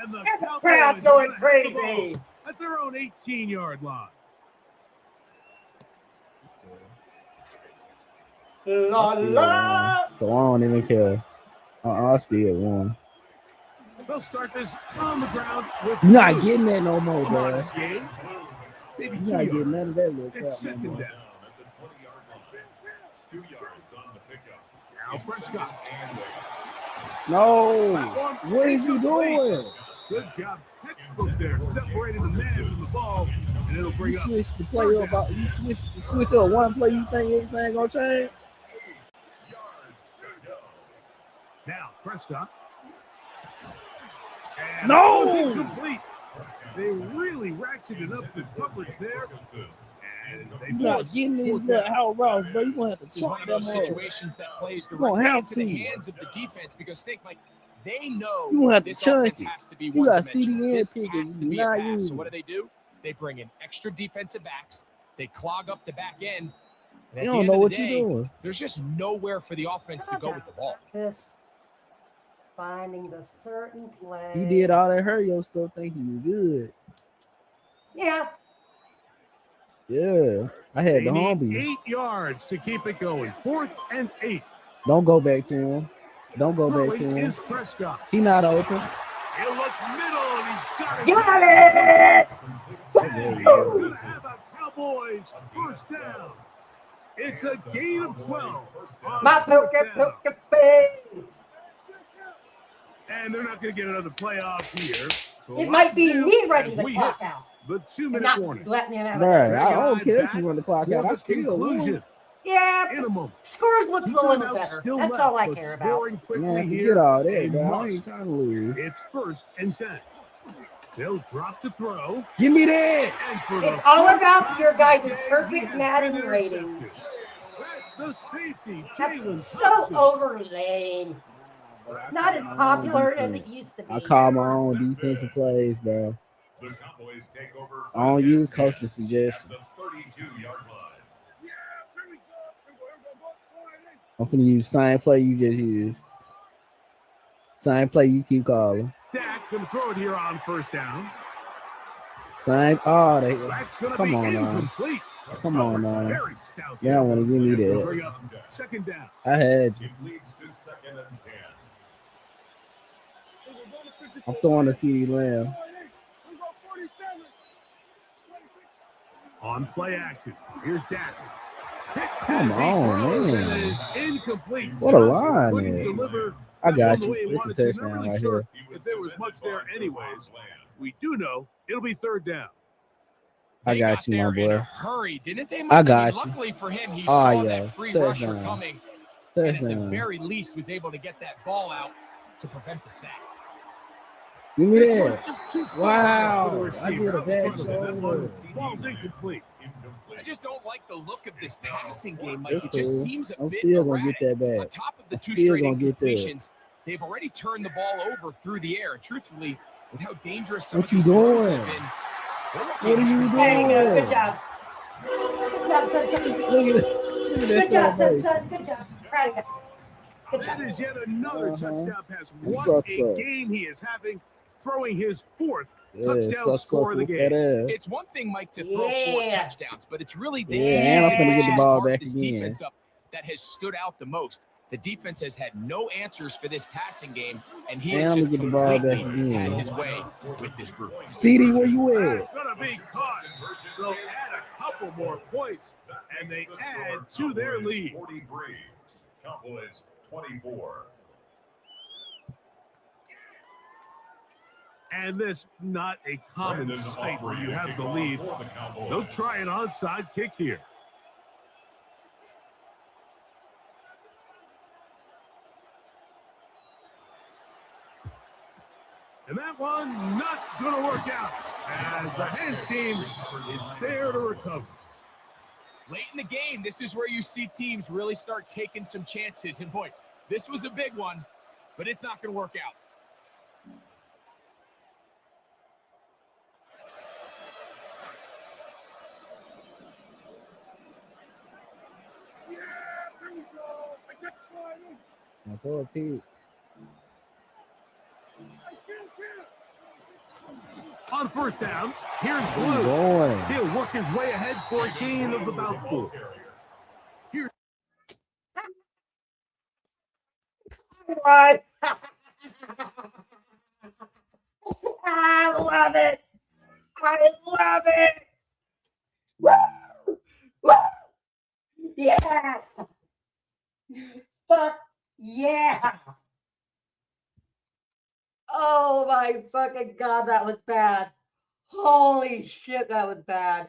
And the And the Cowboys crowd's are going gonna have the crazy. ball at their own 18-yard line. La la! So I don't even care. I still won. They'll start this on the ground with You're not Blue. getting that no more, Come on, bro. this game. Maybe You're 2 not getting none yards. of that little crap It's no second more. down. At the 20-yard line. 2 yards on the pickup. Now Prescott. No. One What is you doing? Good job, textbook there, separating the man from the ball, and it'll bring You up. switch the play up. You switch up one play. You think everything gonna change? Yards to go. Now Prescott. And No! it's incomplete. They really ratcheted up the coverage there, and they You're not forced getting these fourth little down. out routes, bro. You gonna have to This is one chop of them those up. situations that plays You gonna directly have into the to. hands of the defense because think, like, they know You gonna have to this chunk offense it. has to be You one got dimensional. CDN This picking, has to be a not pass. So you. what do? They bring in extra defensive backs. They clog up the back end, And You at the don't end know of what the you're day, doing. there's just nowhere for the offense to go with the ball. This finding the certain play. You did all that Hurrio stuff thinking you good. Yeah. Yeah. I had They the need homie. 8 yards to keep it going. 4th and 8. Don't go back to him. Don't go back to Throwing him. is Prescott. He not open. He'll look middle, and he's got it. Got it! And he's going to have a Cowboys first down. It's a gain of 12. on My fourth down. poker face. And they're not going to get another playoff here. So It might be me ready as to we clock hit out. the And 2-minute not warning. letting him have Right. it. I don't care if you run the clock out. I For the still won. conclusion. Yeah, In a moment. scores looks Two a little timeouts better. still That's left, all I but care about. scoring quickly Man, here, forget all that, a bro. I must. ain't trying to lose. It's 1st and 10. They'll drop to throw. Give me that. And for It's the all first about time your guys' today, perfect he has Madden been ratings. intercepted. That's the safety, That's Jalen so Thompson. over lame. Not as popular as it used to be. I call my own defensive plays, bro. The Cowboys take over I don't first use and 10 coaching at suggestions. the 32-yard line. I'm finna use same play you just used. Same play you keep calling. Dak going to throw it here on 1st down. Same. That's going to Come be on now. incomplete. Come on now. Very stout. Now I want to give me They'll that. bring up 2nd down. I had you. It leads to 2nd and 10. I'm throwing to CeeDee Lamb. On play action. Here's Dak. Come on, man. It is incomplete. What a Just line, couldn't man. deliver I got the you. way he It's a wanted to. Not touchdown really right sure here. if there was much there anyways. We do know it'll be 3rd down. I They got you, my there in a boy. hurry, didn't they? I got you. Luckily for him, he Oh, saw yeah. that free rusher Touchdown. coming, and at the Touchdown. very least was able to get that ball out to prevent the sack. Give me This one that. just too far Wow. for the I did receiver. a bad That one shoulder. falls incomplete. I just don't like the look of this passing game. Like That's it just cool. seems a I'm bit still gonna erratic. get that On back. top of the I'm 2 still straight gonna get that. incompletions, they've already turned the ball over through the air. And truthfully, with how dangerous some What of you these throws doing? have been, What are you There you go. Good doing? job. Good job, son. Look at Good job, that. son. Good job. Proud of you. Good That job. is yet another touchdown pass. It What sucks a up. game he is having, throwing his 4th Yeah, touchdown score of the that game. ass. it's one thing, Mike, to throw 4 Yeah. touchdowns, but it's really the Yeah, and I'm finna get the ball part of back this again. defense up that has stood out the most. The defense has had no answers for this passing game, and he And has I'm just gonna get the ball back completely had again. his way with this group. CD, where you at? That's going to be caught. So add a couple more points, and they add to their lead. 43. Cowboys 24. And this not a common sight where you have the lead. They'll try an onside kick here. And that one not going to work out as the hands team is there to recover. Late in the game, this is where you see teams really start taking some chances. And boy, this was a big one, but it's not going to work out. I throw a pick. On 1st down, here's Where you Blue. going? He'll work his way ahead for a gain of about 4. What? I love it. I love it. Woo! Woo! Yes. Fuck yeah. Oh my fucking God, that was bad. Holy shit, that was bad.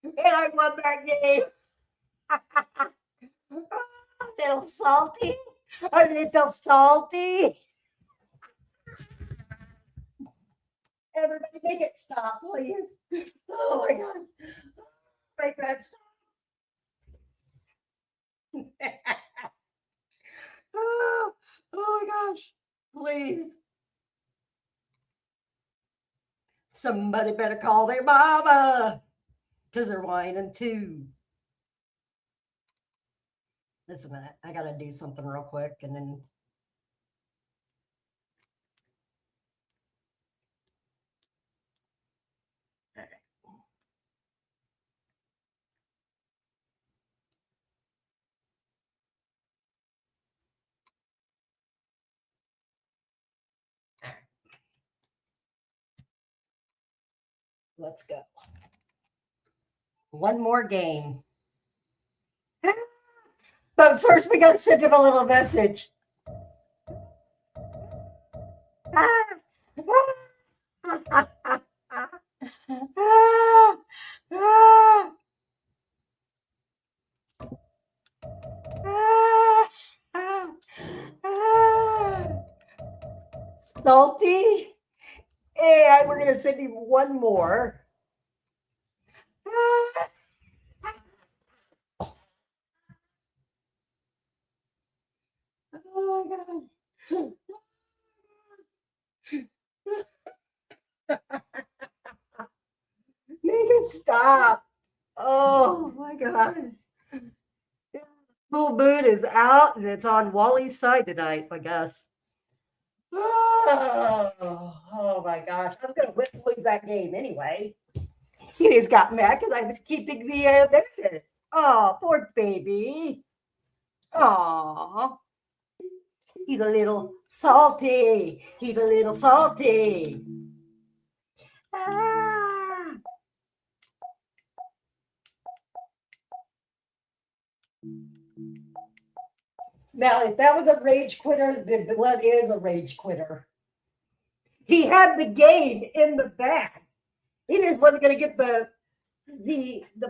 And I won that game. A little salty. A little salty. Everybody make it stop, please. Oh my God. Make that stop. Oh my gosh. Please. Somebody better call their mama. Because they're whining too. Just a minute. I got to do something real quick and then. All right. All right. Let's go. One more game. But first, we got to send him a little message. Salty. And we're going to send him one more. Oh my God. Make it stop. Oh my God. Full moon is out and it's on Wally's side tonight, I guess. Oh my gosh. I was going to win that game anyway. He just got mad because I was keeping the benefit. Oh, poor baby. Oh, he's a little salty. He's a little salty. Ah. Now, if that was a rage quitter, then what is a rage quitter? He had the game in the bag. He just wasn't going to get the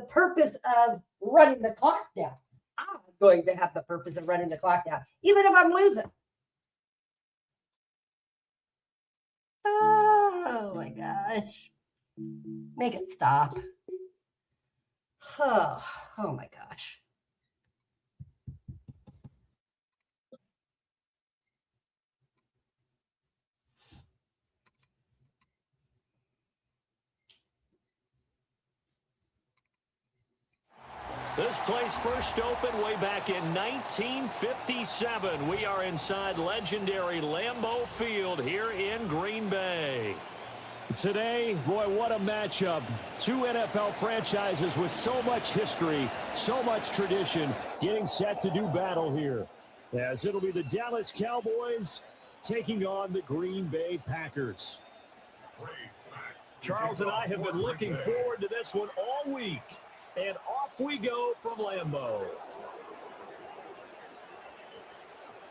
purpose of running the clock down. I'm going to have the purpose of running the clock down, even if I'm losing. Oh my gosh. Make it stop. Oh my gosh. This place first opened way back in 1957. We are inside legendary Lambeau Field here in Green Bay. Today, boy, what a matchup. Two NFL franchises with so much history, so much tradition, getting set to do battle here. As it'll be the Dallas Cowboys taking on the Green Bay Packers. Charles and I have been looking forward to this one all week. And off we go from Lambeau.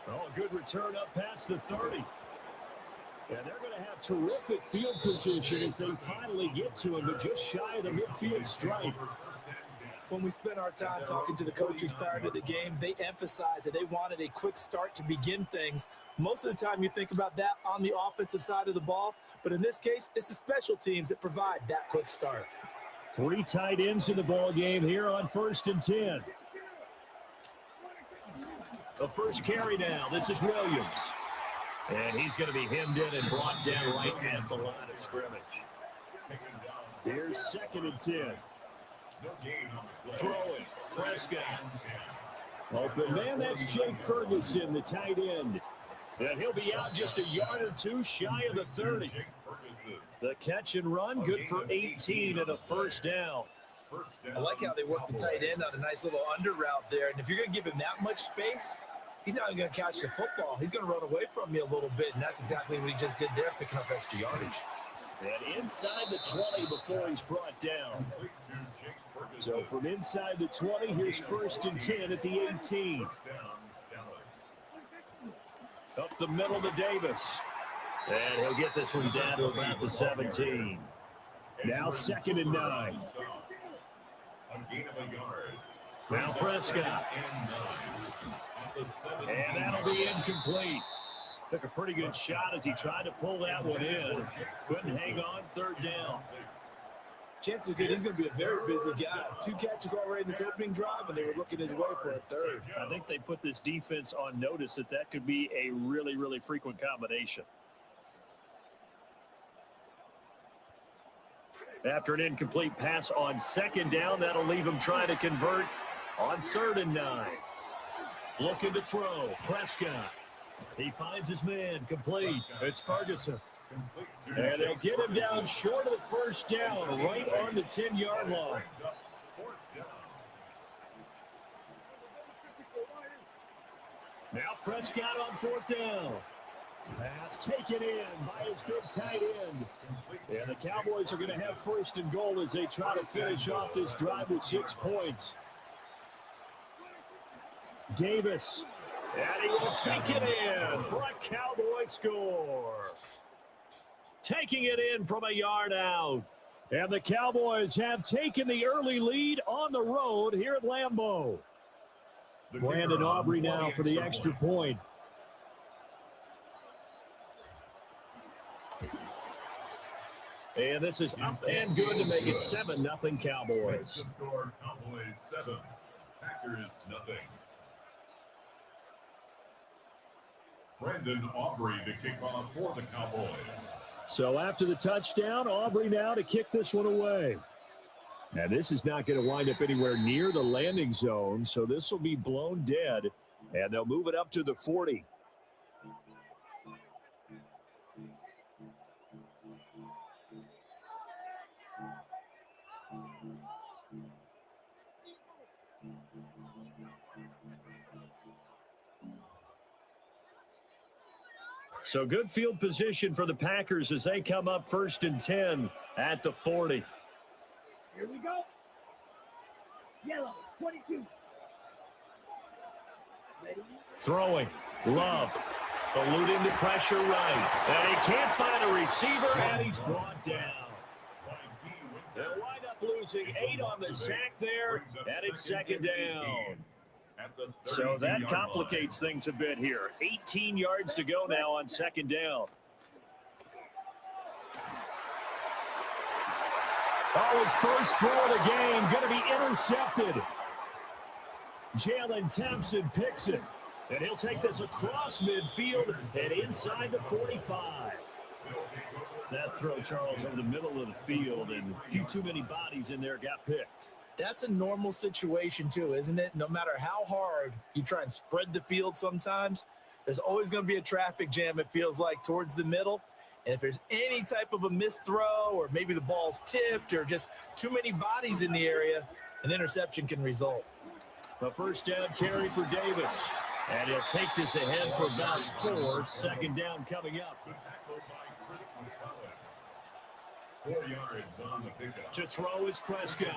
Oh, good return up past the 30. And they're going to have terrific field position as they finally get to him, but just shy of the midfield stripe. When we spent our time talking to the coaches prior to the game, they emphasized that they wanted a quick start to begin things. Most of the time you think about that on the offensive side of the ball, but in this case, it's the special teams that provide that quick start. 3 tight ends in the ball game here on 1st and 10. The first carry now. This is Williams. And he's going to be hemmed in and brought down right at the line of scrimmage. Here's 2nd and 10. Throwing. Prescott. Open man, that's Jake Ferguson, the tight end. And he'll be out just a yard or two shy of the 30. The catch and run, good for 18 and a first down. I like how they work the tight end on a nice little under route there. And if you're going to give him that much space, he's not going to catch the football. He's going to run away from you a little bit, and that's exactly what he just did there, picking up extra yardage. And inside the 20 before he's brought down. So from inside the 20, here's 1st and 10 at the 18. Up the middle to Davis. And he'll get this one down to about the 17. Now 2nd and 9. Now Prescott. And that'll be incomplete. Took a pretty good shot as he tried to pull that one in. Couldn't hang on, 3rd down. Chances are good he's going to be a very busy guy. 2 catches already in this opening drive, and they were looking his way for a 3rd. I think they put this defense on notice that could be a really, really frequent combination. After an incomplete pass on second down, that'll leave him trying to convert on 3rd and 9. Looking to throw. Prescott. He finds his man. Complete. It's Ferguson. And they'll get him down short of the first down, right on the 10-yard line. Now Prescott on 4th down. Pass taken in by his big tight end. And the Cowboys are going to have 1st and goal as they try to finish off this drive with 6 points. Davis. And he will take it in for a Cowboy score. Taking it in from a yard out. And the Cowboys have taken the early lead on the road here at Lambeau. Brandon Aubrey now for the extra point. And this is up and good to make it 7-0 Cowboys. Score Cowboys 7, Packers 0. Brandon Aubrey to kick off for the Cowboys. So after the touchdown, Aubrey now to kick this one away. Now this is not going to wind up anywhere near the landing zone, so this will be blown dead, and they'll move it up to the 40. So good field position for the Packers as they come up 1st and 10 at the 40. Here we go. Yellow, 22. Ready? Throwing. Love. Eluding the pressure right. And he can't find a receiver, and he's brought down. They'll wind up losing 8 on the sack there, and it's 2nd down. So that complicates things a bit here. 18 yards to go now on 2nd down. Oh, his first throw of the game going to be intercepted. Jalen Thompson picks it. And he'll take this across midfield and inside the 45. That throw, Charles, over the middle of the field, and a few too many bodies in there got picked. That's a normal situation too, isn't it? No matter how hard you try and spread the field sometimes, there's always going to be a traffic jam, it feels like, towards the middle. And if there's any type of a missed throw or maybe the ball's tipped or just too many bodies in the area, an interception can result. A 1st down carry for Davis. And he'll take this ahead for about 4. 2nd down coming up. 4 yards on the pickup. To throw is Prescott.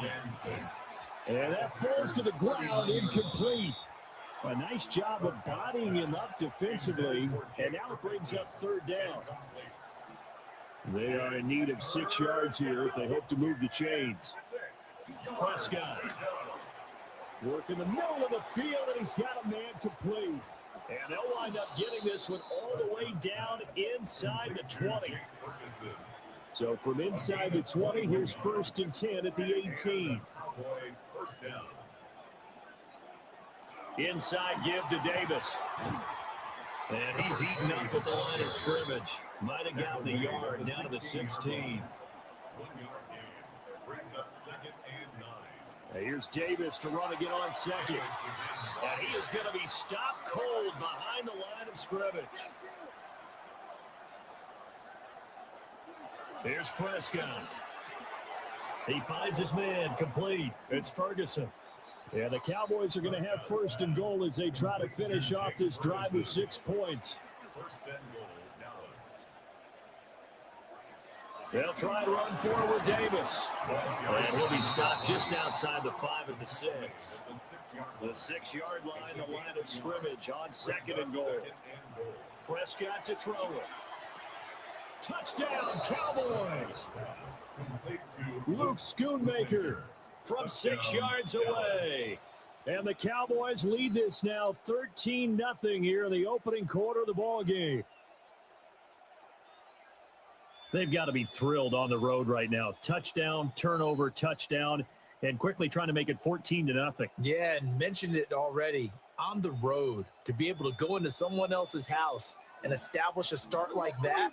And that falls to the ground, incomplete. A nice job of bodying him up defensively. And now it brings up 3rd down. They are in need of 6 yards here if they hope to move the chains. Prescott. Work in the middle of the field, and he's got a man complete. And they'll wind up getting this one all the way down inside the 20. So from inside the 20, here's 1st and 10 at the 18. Inside give to Davis. And he's eaten up at the line of scrimmage. Might have gotten a yard down to the 16. 1 yard gain. Brings up 2nd and 9. Here's Davis to run again on 2nd. And he is going to be stopped cold behind the line of scrimmage. Here's Prescott. He finds his man, complete. It's Ferguson. Yeah, the Cowboys are going to have 1st and goal as they try to finish off this drive with 6 points. 1st and goal, Dallas. They'll try to run forward Davis. And he'll be stopped just outside the 5 at the 6. The 6-yard line, the line of scrimmage on 2nd and goal. Prescott to throw it. Touchdown, Cowboys! Luke Schoonmaker from 6 yards away. And the Cowboys lead this now 13-0 here in the opening quarter of the ball game. They've got to be thrilled on the road right now. Touchdown, turnover, touchdown, and quickly trying to make it 14-0. Yeah, and mentioned it already. On the road, to be able to go into someone else's house and establish a start like that,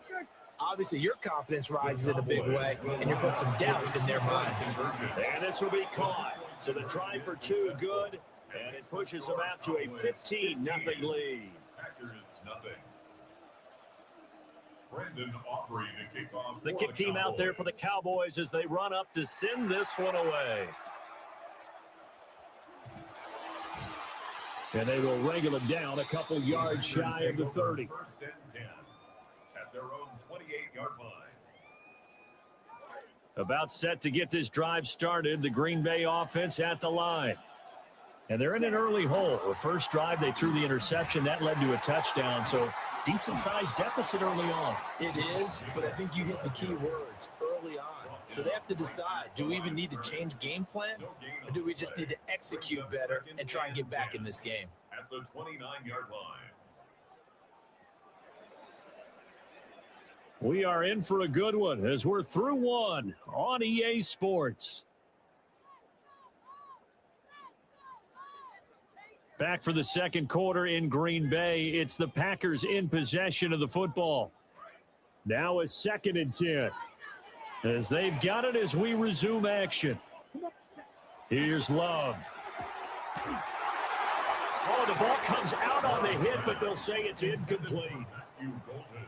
Obviously, your confidence rises in a big way, and you're putting some doubt in their minds. And this will be caught. So the try for two, good, and it pushes them out to a 15-0 lead. Packers nothing. Brandon Aubrey to kick off. The kick team out there for the Cowboys as they run up to send this one away. And they will wrangle it down a couple yards shy of the 30. First and 10 at their own 28-yard line. About set to get this drive started, the Green Bay offense at the line. And they're in an early hole. The first drive, they threw the interception. That led to a touchdown, so decent-sized deficit early on. It is, but I think you hit the key words early on. So they have to decide, do we even need to change game plan, or do we just need to execute better and try and get back in this game? At the 29-yard line. We are in for a good one as we're through one on EA Sports. Back for the second quarter in Green Bay. It's the Packers in possession of the football. Now a 2nd and 10. As they've got it as we resume action. Here's Love. Oh, the ball comes out on the hit, but they'll say it's incomplete.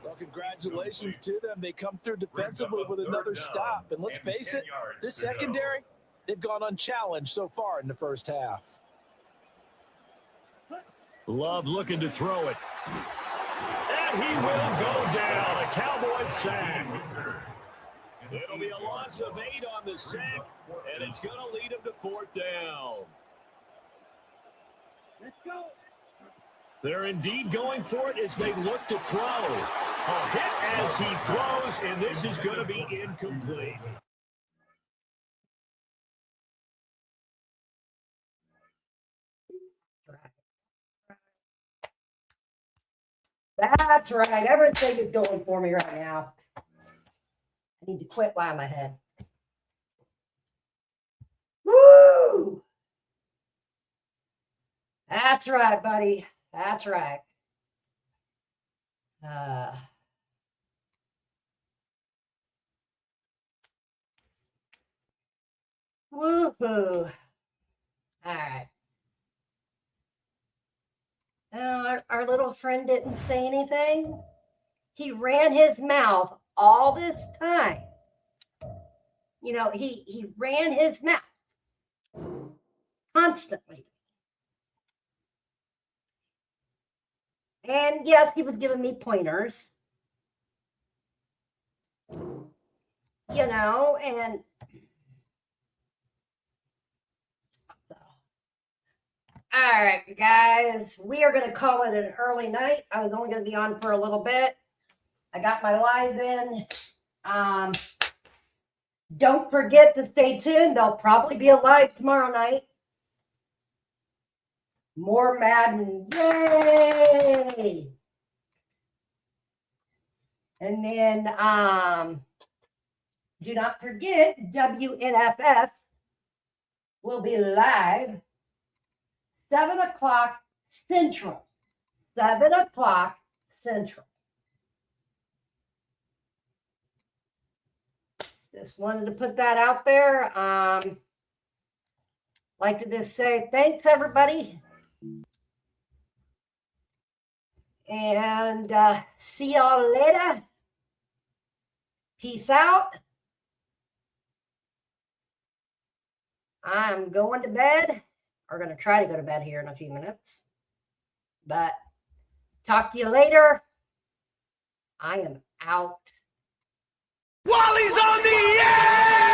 Well, congratulations to them. They come through defensively with another stop. And let's face it, this secondary, they've gone unchallenged so far in the first half. Love looking to throw it. And he will go down. A Cowboys sack. It'll be a loss of 8 on the sack, and it's going to lead him to 4th down. Let's go. They're indeed going for it as they look to throw. A hit as he throws, and this is going to be incomplete. That's right. Everything is going for me right now. I need to quit while I'm ahead. Woo! That's right, buddy. That's right. Woohoo. All right. Our little friend didn't say anything. He ran his mouth all this time. You know, he ran his mouth constantly. And yes, he was giving me pointers. You know, and so. All right, guys, we are going to call it an early night. I was only going to be on for a little bit. I got my live in. Don't forget to stay tuned. There'll probably be a live tomorrow night. More Madden. Yay! And then do not forget, WNFF will be live 7 o'clock Central. 7 o'clock Central. Just wanted to put that out there. Like to just say thanks, everybody. And see y'all later. Peace out. I'm going to bed. We're going to try to go to bed here in a few minutes. But talk to you later. I am out. Wally's on the air!